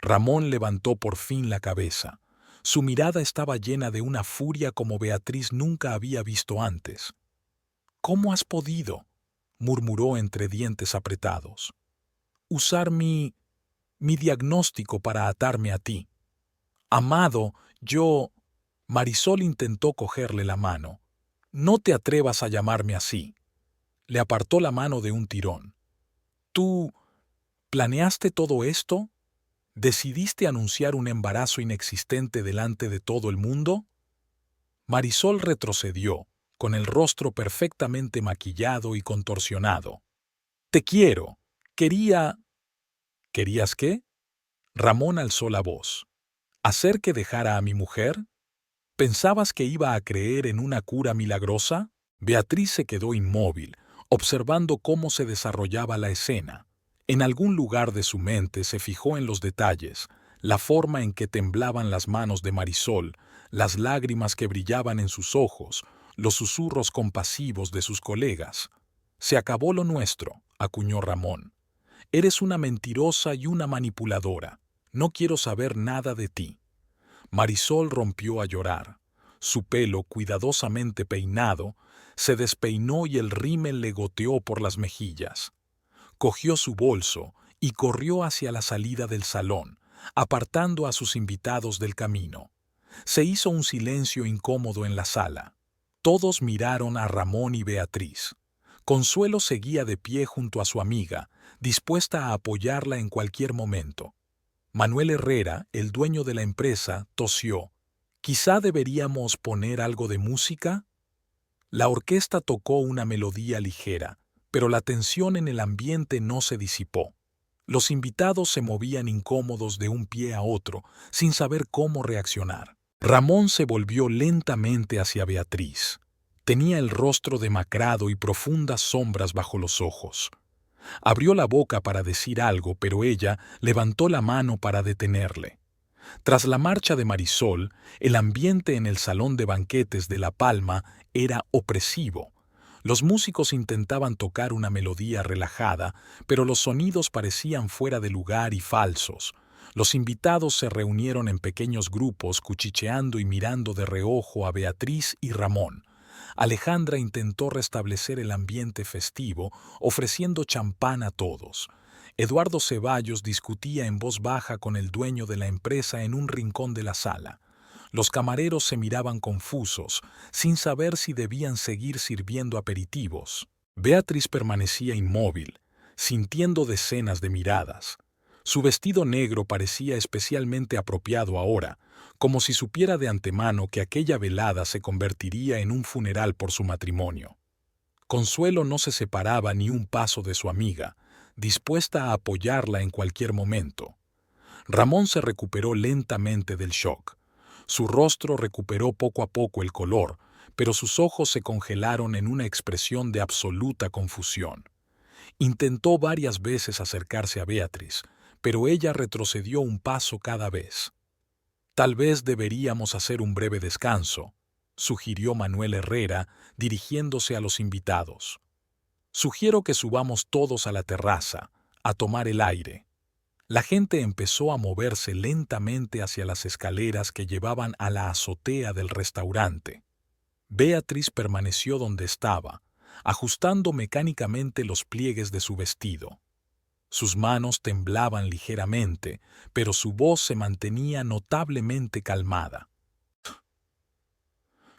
Ramón levantó por fin la cabeza. Su mirada estaba llena de una furia como Beatriz nunca había visto antes. ¿Cómo has podido?, murmuró entre dientes apretados. Usar mi diagnóstico para atarme a ti. Amado, yo... Marisol intentó cogerle la mano. No te atrevas a llamarme así. Le apartó la mano de un tirón. ¿Tú planeaste todo esto? ¿Decidiste anunciar un embarazo inexistente delante de todo el mundo? Marisol retrocedió, con el rostro perfectamente maquillado y contorsionado. Te quiero. Quería... ¿Querías qué? Ramón alzó la voz. ¿Hacer que dejara a mi mujer? ¿Pensabas que iba a creer en una cura milagrosa? Beatriz se quedó inmóvil, observando cómo se desarrollaba la escena. En algún lugar de su mente se fijó en los detalles, la forma en que temblaban las manos de Marisol, las lágrimas que brillaban en sus ojos, los susurros compasivos de sus colegas. Se acabó lo nuestro, acuñó Ramón. Eres una mentirosa y una manipuladora. No quiero saber nada de ti. Marisol rompió a llorar. Su pelo, cuidadosamente peinado, se despeinó y el rímel le goteó por las mejillas. Cogió su bolso y corrió hacia la salida del salón, apartando a sus invitados del camino. Se hizo un silencio incómodo en la sala. Todos miraron a Ramón y Beatriz. Consuelo seguía de pie junto a su amiga, dispuesta a apoyarla en cualquier momento. Manuel Herrera, el dueño de la empresa, tosió. ¿Quizá deberíamos poner algo de música? La orquesta tocó una melodía ligera, pero la tensión en el ambiente no se disipó. Los invitados se movían incómodos de un pie a otro, sin saber cómo reaccionar. Ramón se volvió lentamente hacia Beatriz. Tenía el rostro demacrado y profundas sombras bajo los ojos. Abrió la boca para decir algo, pero ella levantó la mano para detenerle. Tras la marcha de Marisol, el ambiente en el salón de banquetes de La Palma era opresivo. Los músicos intentaban tocar una melodía relajada, pero los sonidos parecían fuera de lugar y falsos. Los invitados se reunieron en pequeños grupos, cuchicheando y mirando de reojo a Beatriz y Ramón. Alejandra intentó restablecer el ambiente festivo, ofreciendo champán a todos. Eduardo Ceballos discutía en voz baja con el dueño de la empresa en un rincón de la sala. Los camareros se miraban confusos, sin saber si debían seguir sirviendo aperitivos. Beatriz permanecía inmóvil, sintiendo decenas de miradas. Su vestido negro parecía especialmente apropiado ahora, como si supiera de antemano que aquella velada se convertiría en un funeral por su matrimonio. Consuelo no se separaba ni un paso de su amiga, dispuesta a apoyarla en cualquier momento. Ramón se recuperó lentamente del shock. Su rostro recuperó poco a poco el color, pero sus ojos se congelaron en una expresión de absoluta confusión. Intentó varias veces acercarse a Beatriz, pero ella retrocedió un paso cada vez. Tal vez deberíamos hacer un breve descanso, sugirió Manuel Herrera, dirigiéndose a los invitados. Sugiero que subamos todos a la terraza, a tomar el aire. La gente empezó a moverse lentamente hacia las escaleras que llevaban a la azotea del restaurante. Beatriz permaneció donde estaba, ajustando mecánicamente los pliegues de su vestido. Sus manos temblaban ligeramente, pero su voz se mantenía notablemente calmada.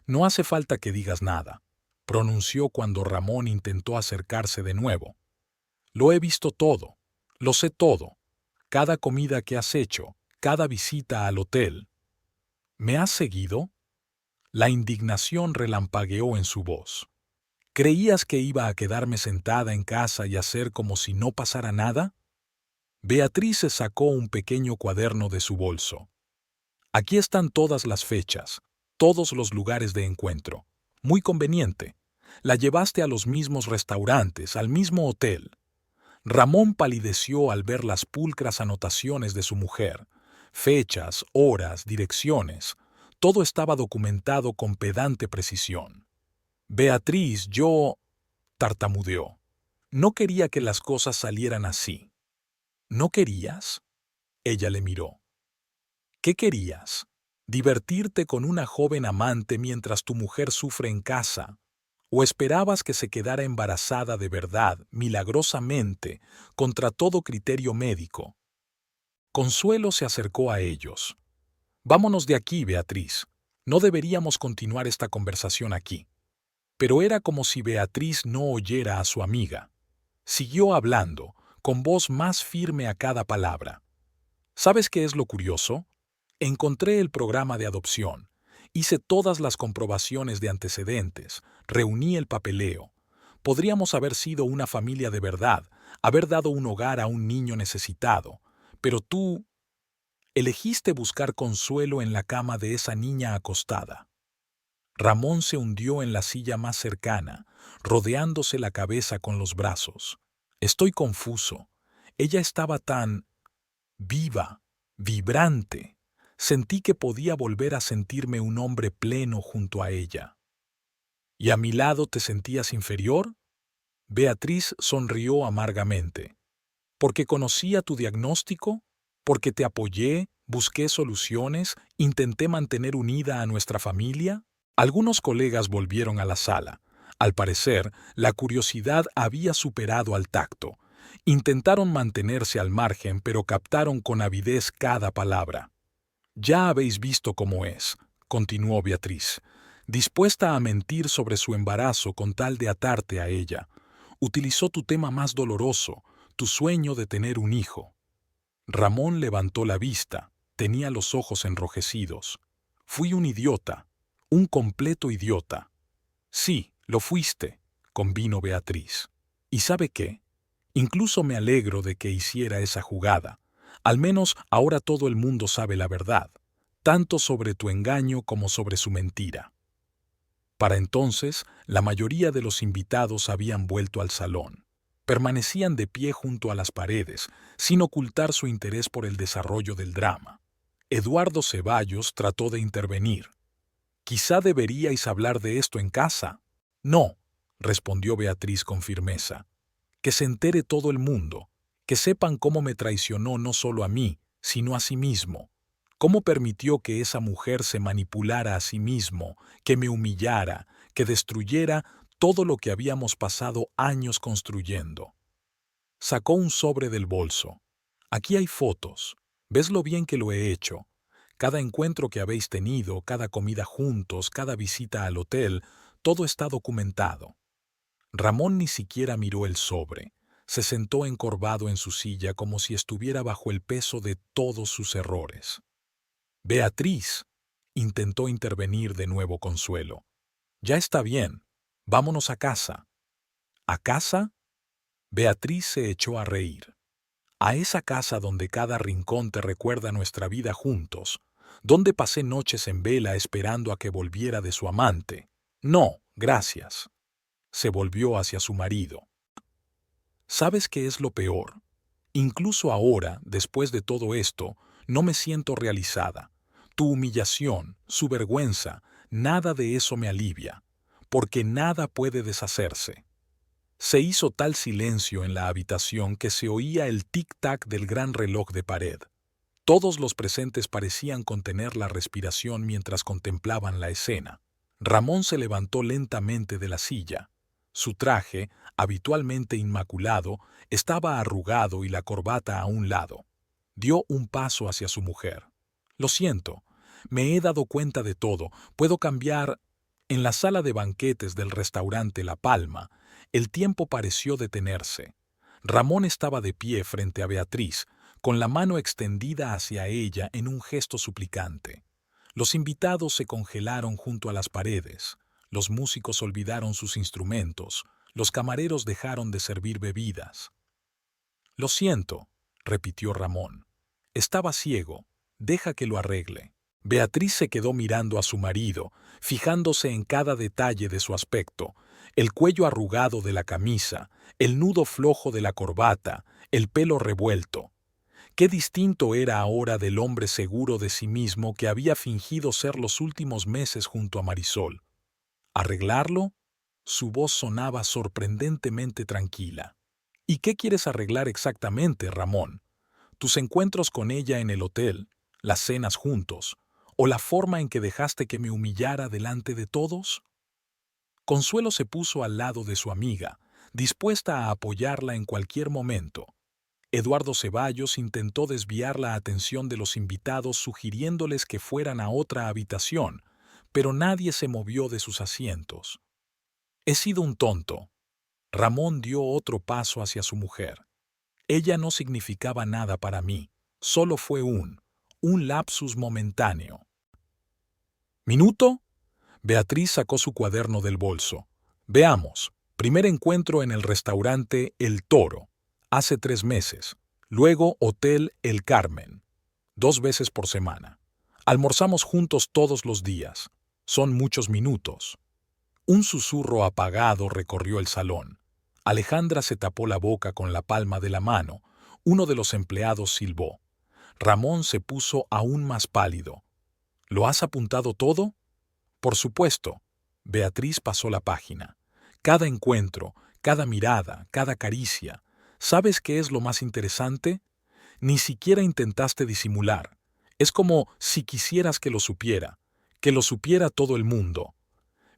No hace falta que digas nada, pronunció cuando Ramón intentó acercarse de nuevo. Lo he visto todo, lo sé todo, cada comida que has hecho, cada visita al hotel. ¿Me has seguido? La indignación relampagueó en su voz. ¿Creías que iba a quedarme sentada en casa y hacer como si no pasara nada? Beatriz se sacó un pequeño cuaderno de su bolso. Aquí están todas las fechas, todos los lugares de encuentro. Muy conveniente. La llevaste a los mismos restaurantes, al mismo hotel. Ramón palideció al ver las pulcras anotaciones de su mujer. Fechas, horas, direcciones. Todo estaba documentado con pedante precisión. Beatriz, yo... tartamudeó. No quería que las cosas salieran así. ¿No querías? Ella le miró. ¿Qué querías? ¿Divertirte con una joven amante mientras tu mujer sufre en casa? ¿O esperabas que se quedara embarazada de verdad, milagrosamente, contra todo criterio médico? Consuelo se acercó a ellos. Vámonos de aquí, Beatriz. No deberíamos continuar esta conversación aquí. Pero era como si Beatriz no oyera a su amiga. Siguió hablando, con voz más firme a cada palabra. ¿Sabes qué es lo curioso? Encontré el programa de adopción. Hice todas las comprobaciones de antecedentes, reuní el papeleo. Podríamos haber sido una familia de verdad, haber dado un hogar a un niño necesitado, pero tú elegiste buscar consuelo en la cama de esa niña acostada. Ramón se hundió en la silla más cercana, rodeándose la cabeza con los brazos. Estoy confuso. Ella estaba tan viva, vibrante. Sentí que podía volver a sentirme un hombre pleno junto a ella. ¿Y a mi lado te sentías inferior? Beatriz sonrió amargamente. ¿Porque conocía tu diagnóstico? ¿Porque te apoyé, busqué soluciones, intenté mantener unida a nuestra familia? Algunos colegas volvieron a la sala. Al parecer, la curiosidad había superado al tacto. Intentaron mantenerse al margen, pero captaron con avidez cada palabra. Ya habéis visto cómo es, continuó Beatriz, dispuesta a mentir sobre su embarazo con tal de atarte a ella. Utilizó tu tema más doloroso, tu sueño de tener un hijo. Ramón levantó la vista, tenía los ojos enrojecidos. Fui un idiota, un completo idiota. Sí, lo fuiste, convino Beatriz. ¿Y sabe qué? Incluso me alegro de que hiciera esa jugada. Al menos ahora todo el mundo sabe la verdad, tanto sobre tu engaño como sobre su mentira. Para entonces, la mayoría de los invitados habían vuelto al salón. Permanecían de pie junto a las paredes, sin ocultar su interés por el desarrollo del drama. Eduardo Ceballos trató de intervenir. «Quizá deberíais hablar de esto en casa». «No», respondió Beatriz con firmeza. «Que se entere todo el mundo, que sepan cómo me traicionó no solo a mí, sino a sí mismo. Cómo permitió que esa mujer se manipulara a sí mismo, que me humillara, que destruyera todo lo que habíamos pasado años construyendo». Sacó un sobre del bolso. «Aquí hay fotos. ¿Ves lo bien que lo he hecho? Cada encuentro que habéis tenido, cada comida juntos, cada visita al hotel, todo está documentado». Ramón ni siquiera miró el sobre. Se sentó encorvado en su silla como si estuviera bajo el peso de todos sus errores. «Beatriz», intentó intervenir de nuevo Consuelo. «Ya está bien. Vámonos a casa». «¿A casa?» Beatriz se echó a reír. «A esa casa donde cada rincón te recuerda nuestra vida juntos, donde pasé noches en vela esperando a que volviera de su amante. No, gracias». Se volvió hacia su marido. «¿Sabes qué es lo peor? Incluso ahora, después de todo esto, no me siento realizada. Tu humillación, su vergüenza, nada de eso me alivia, porque nada puede deshacerse». Se hizo tal silencio en la habitación que se oía el tic-tac del gran reloj de pared. Todos los presentes parecían contener la respiración mientras contemplaban la escena. Ramón se levantó lentamente de la silla. Su traje, habitualmente inmaculado, estaba arrugado y la corbata a un lado. Dio un paso hacia su mujer. «Lo siento, me he dado cuenta de todo. Puedo cambiar». En la sala de banquetes del restaurante La Palma, el tiempo pareció detenerse. Ramón estaba de pie frente a Beatriz, con la mano extendida hacia ella en un gesto suplicante. Los invitados se congelaron junto a las paredes. Los músicos olvidaron sus instrumentos. Los camareros dejaron de servir bebidas. «Lo siento», repitió Ramón. «Estaba ciego. Deja que lo arregle». Beatriz se quedó mirando a su marido, fijándose en cada detalle de su aspecto, el cuello arrugado de la camisa, el nudo flojo de la corbata, el pelo revuelto. Qué distinto era ahora del hombre seguro de sí mismo que había fingido ser los últimos meses junto a Marisol. ¿Arreglarlo? Su voz sonaba sorprendentemente tranquila. «¿Y qué quieres arreglar exactamente, Ramón? tus encuentros con ella en el hotel, las cenas juntos, o la forma en que dejaste que me humillara delante de todos? Consuelo se puso al lado de su amiga, dispuesta a apoyarla en cualquier momento. Eduardo Ceballos intentó desviar la atención de los invitados sugiriéndoles que fueran a otra habitación, pero nadie se movió de sus asientos. He sido un tonto. Ramón dio otro paso hacia su mujer. Ella no significaba nada para mí, solo fue un lapsus momentáneo. ¿Minuto? Beatriz sacó su cuaderno del bolso. Veamos. Primer encuentro en el restaurante El Toro, hace 3 meses. Luego Hotel El Carmen, 2 veces por semana. Almorzamos juntos todos los días. Son muchos minutos. Un susurro apagado recorrió el salón. Alejandra se tapó la boca con la palma de la mano. Uno de los empleados silbó. Ramón se puso aún más pálido. ¿Lo has apuntado todo? Por supuesto. Beatriz pasó la página. Cada encuentro, cada mirada, cada caricia. ¿Sabes qué es lo más interesante? Ni siquiera intentaste disimular. Es como si quisieras que lo supiera todo el mundo.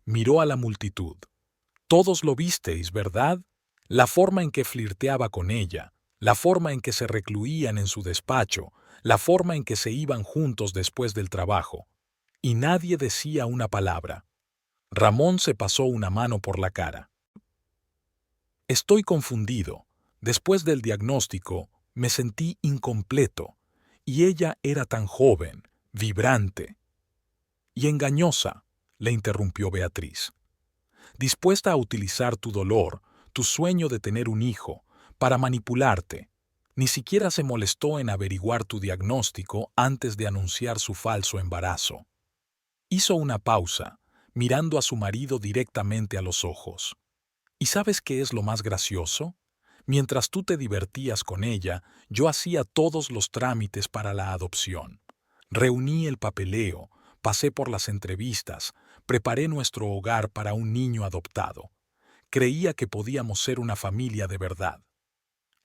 Miró a la multitud. Todos lo visteis, ¿verdad? La forma en que flirteaba con ella, la forma en que se recluían en su despacho, la forma en que se iban juntos después del trabajo. Y nadie decía una palabra. Ramón se pasó una mano por la cara. Estoy confundido. Después del diagnóstico, me sentí incompleto. Y ella era tan joven, vibrante. Y engañosa, le interrumpió Beatriz. Dispuesta a utilizar tu dolor, tu sueño de tener un hijo, para manipularte. Ni siquiera se molestó en averiguar tu diagnóstico antes de anunciar su falso embarazo. Hizo una pausa, mirando a su marido directamente a los ojos. ¿Y sabes qué es lo más gracioso? Mientras tú te divertías con ella, yo hacía todos los trámites para la adopción. Reuní el papeleo, pasé por las entrevistas, preparé nuestro hogar para un niño adoptado. Creía que podíamos ser una familia de verdad.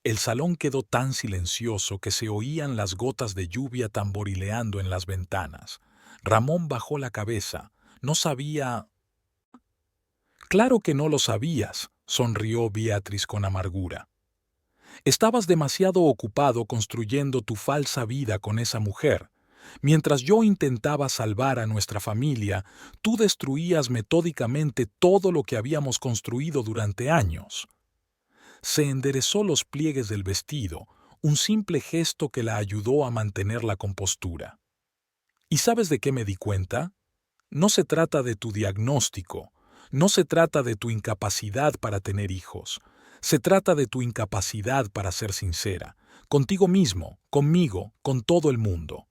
El salón quedó tan silencioso que se oían las gotas de lluvia tamborileando en las ventanas. Ramón bajó la cabeza. No sabía... Claro que no lo sabías, sonrió Beatriz con amargura. Estabas demasiado ocupado construyendo tu falsa vida con esa mujer. Mientras yo intentaba salvar a nuestra familia, tú destruías metódicamente todo lo que habíamos construido durante años. Se enderezó los pliegues del vestido, un simple gesto que la ayudó a mantener la compostura. ¿Y sabes de qué me di cuenta? No se trata de tu diagnóstico, no se trata de tu incapacidad para tener hijos, se trata de tu incapacidad para ser sincera, contigo mismo, conmigo, con todo el mundo.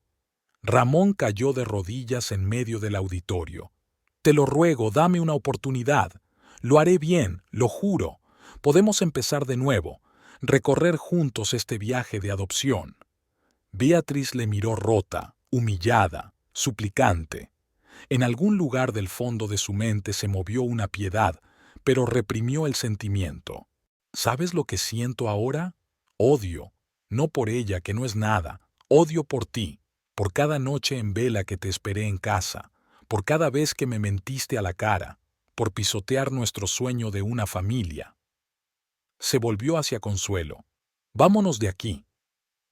Ramón cayó de rodillas en medio del auditorio. Te lo ruego, dame una oportunidad. Lo haré bien, lo juro. Podemos empezar de nuevo, recorrer juntos este viaje de adopción. Beatriz le miró rota, humillada, suplicante. En algún lugar del fondo de su mente se movió una piedad, pero reprimió el sentimiento. ¿Sabes lo que siento ahora? Odio, no por ella, que no es nada, odio por ti, por cada noche en vela que te esperé en casa, por cada vez que me mentiste a la cara, por pisotear nuestro sueño de una familia. Se volvió hacia Consuelo. Vámonos de aquí.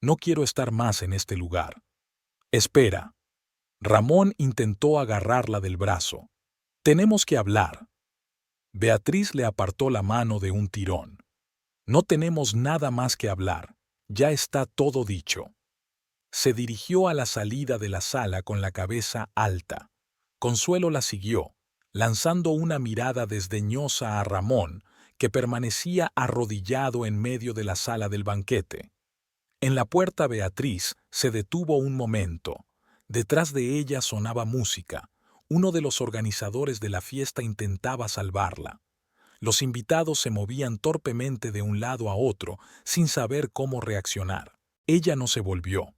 No quiero estar más en este lugar. Espera. Ramón intentó agarrarla del brazo. Tenemos que hablar. Beatriz le apartó la mano de un tirón. No tenemos nada más que hablar. Ya está todo dicho. Se dirigió a la salida de la sala con la cabeza alta. Consuelo la siguió, lanzando una mirada desdeñosa a Ramón, que permanecía arrodillado en medio de la sala del banquete. En la puerta Beatriz se detuvo un momento. Detrás de ella sonaba música. Uno de los organizadores de la fiesta intentaba salvarla. Los invitados se movían torpemente de un lado a otro, sin saber cómo reaccionar. Ella no se volvió.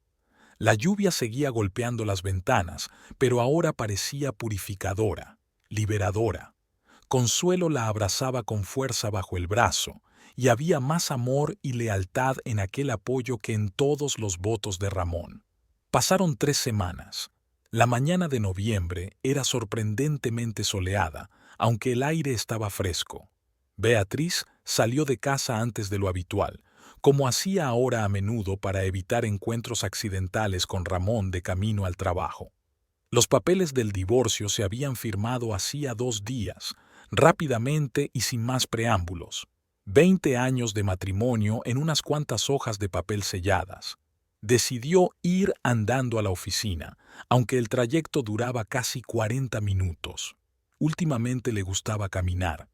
La lluvia seguía golpeando las ventanas, pero ahora parecía purificadora, liberadora. Consuelo la abrazaba con fuerza bajo el brazo, y había más amor y lealtad en aquel apoyo que en todos los votos de Ramón. Pasaron 3 semanas. La mañana de noviembre era sorprendentemente soleada, aunque el aire estaba fresco. Beatriz salió de casa antes de lo habitual, como hacía ahora a menudo para evitar encuentros accidentales con Ramón de camino al trabajo. Los papeles del divorcio se habían firmado hacía 2 días, rápidamente y sin más preámbulos. 20 años de matrimonio en unas cuantas hojas de papel selladas. Decidió ir andando a la oficina, aunque el trayecto duraba casi 40 minutos. Últimamente le gustaba caminar.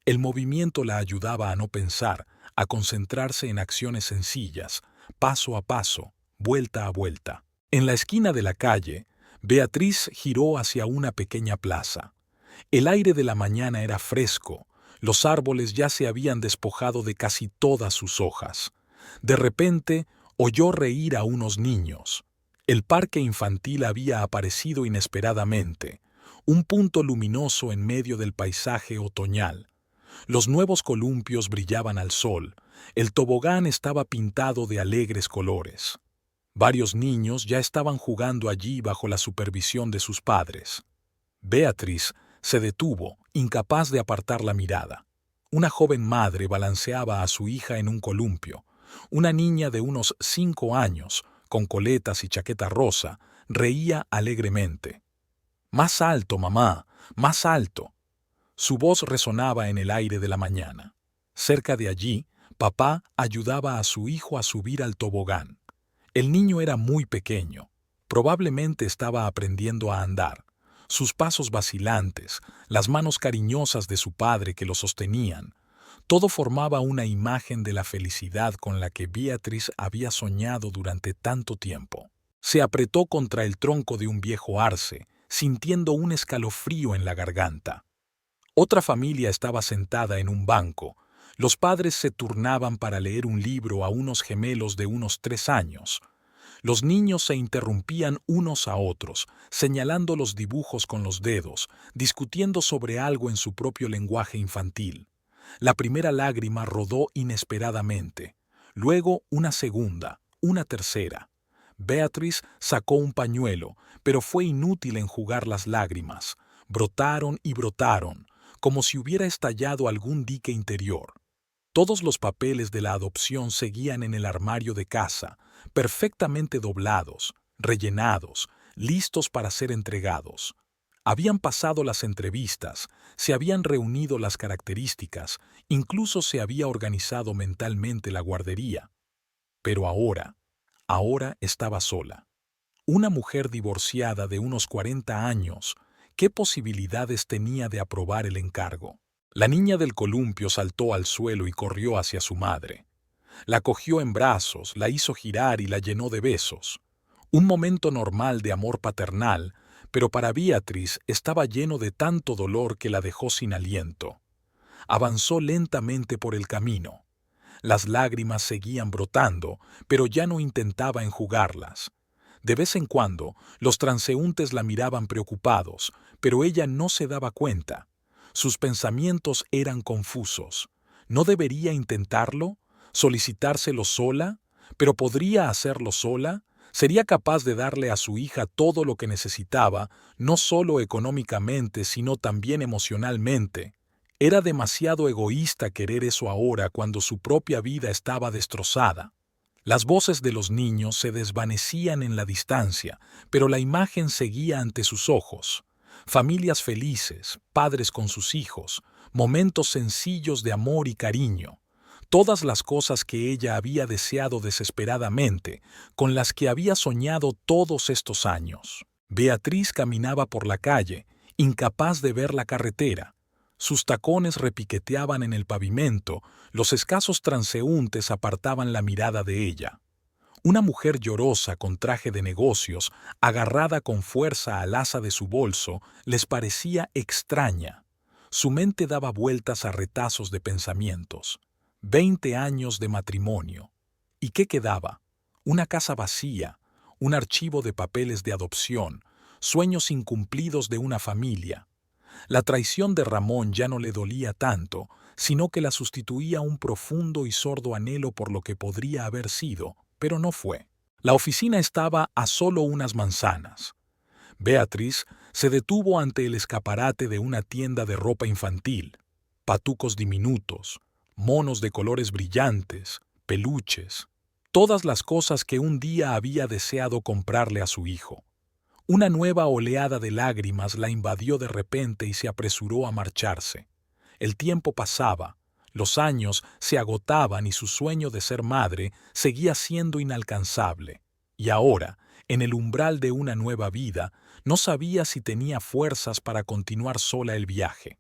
El movimiento la ayudaba a no pensar, a concentrarse en acciones sencillas, paso a paso, vuelta a vuelta. En la esquina de la calle, Beatriz giró hacia una pequeña plaza. El aire de la mañana era fresco, los árboles ya se habían despojado de casi todas sus hojas. De repente, oyó reír a unos niños. El parque infantil había aparecido inesperadamente, un punto luminoso en medio del paisaje otoñal. Los nuevos columpios brillaban al sol, el tobogán estaba pintado de alegres colores. Varios niños ya estaban jugando allí bajo la supervisión de sus padres. Beatriz se detuvo, incapaz de apartar la mirada. Una joven madre balanceaba a su hija en un columpio. Una niña de unos 5 años, con coletas y chaqueta rosa, reía alegremente. «Más alto, mamá, más alto». Su voz resonaba en el aire de la mañana. Cerca de allí, papá ayudaba a su hijo a subir al tobogán. El niño era muy pequeño. Probablemente estaba aprendiendo a andar. Sus pasos vacilantes, las manos cariñosas de su padre que lo sostenían, todo formaba una imagen de la felicidad con la que Beatriz había soñado durante tanto tiempo. Se apretó contra el tronco de un viejo arce, sintiendo un escalofrío en la garganta. Otra familia estaba sentada en un banco. Los padres se turnaban para leer un libro a unos gemelos de unos 3 años. Los niños se interrumpían unos a otros, señalando los dibujos con los dedos, discutiendo sobre algo en su propio lenguaje infantil. La primera lágrima rodó inesperadamente, luego una segunda, una tercera. Beatriz sacó un pañuelo, pero fue inútil enjugar las lágrimas. Brotaron y brotaron, como si hubiera estallado algún dique interior. Todos los papeles de la adopción seguían en el armario de casa, perfectamente doblados, rellenados, listos para ser entregados. Habían pasado las entrevistas, se habían reunido las características, incluso se había organizado mentalmente la guardería. Pero ahora estaba sola. Una mujer divorciada de unos 40 años, ¿qué posibilidades tenía de aprobar el encargo? La niña del columpio saltó al suelo y corrió hacia su madre. La cogió en brazos, la hizo girar y la llenó de besos. Un momento normal de amor paternal, pero para Beatriz estaba lleno de tanto dolor que la dejó sin aliento. Avanzó lentamente por el camino. Las lágrimas seguían brotando, pero ya no intentaba enjugarlas. De vez en cuando, los transeúntes la miraban preocupados, pero ella no se daba cuenta. Sus pensamientos eran confusos. ¿No debería intentarlo? ¿Solicitárselo sola? ¿Pero podría hacerlo sola? ¿Sería capaz de darle a su hija todo lo que necesitaba, no solo económicamente, sino también emocionalmente? Era demasiado egoísta querer eso ahora cuando su propia vida estaba destrozada. Las voces de los niños se desvanecían en la distancia, pero la imagen seguía ante sus ojos. Familias felices, padres con sus hijos, momentos sencillos de amor y cariño. Todas las cosas que ella había deseado desesperadamente, con las que había soñado todos estos años. Beatriz caminaba por la calle, incapaz de ver la carretera. Sus tacones repiqueteaban en el pavimento, los escasos transeúntes apartaban la mirada de ella. Una mujer llorosa con traje de negocios, agarrada con fuerza al asa de su bolso, les parecía extraña. Su mente daba vueltas a retazos de pensamientos. 20 años de matrimonio. ¿Y qué quedaba? Una casa vacía, un archivo de papeles de adopción, sueños incumplidos de una familia. La traición de Ramón ya no le dolía tanto, sino que la sustituía un profundo y sordo anhelo por lo que podría haber sido, pero no fue. La oficina estaba a solo unas manzanas. Beatriz se detuvo ante el escaparate de una tienda de ropa infantil. Patucos diminutos, monos de colores brillantes, peluches, todas las cosas que un día había deseado comprarle a su hijo. Una nueva oleada de lágrimas la invadió de repente y se apresuró a marcharse. El tiempo pasaba, los años se agotaban y su sueño de ser madre seguía siendo inalcanzable. Y ahora, en el umbral de una nueva vida, no sabía si tenía fuerzas para continuar sola el viaje.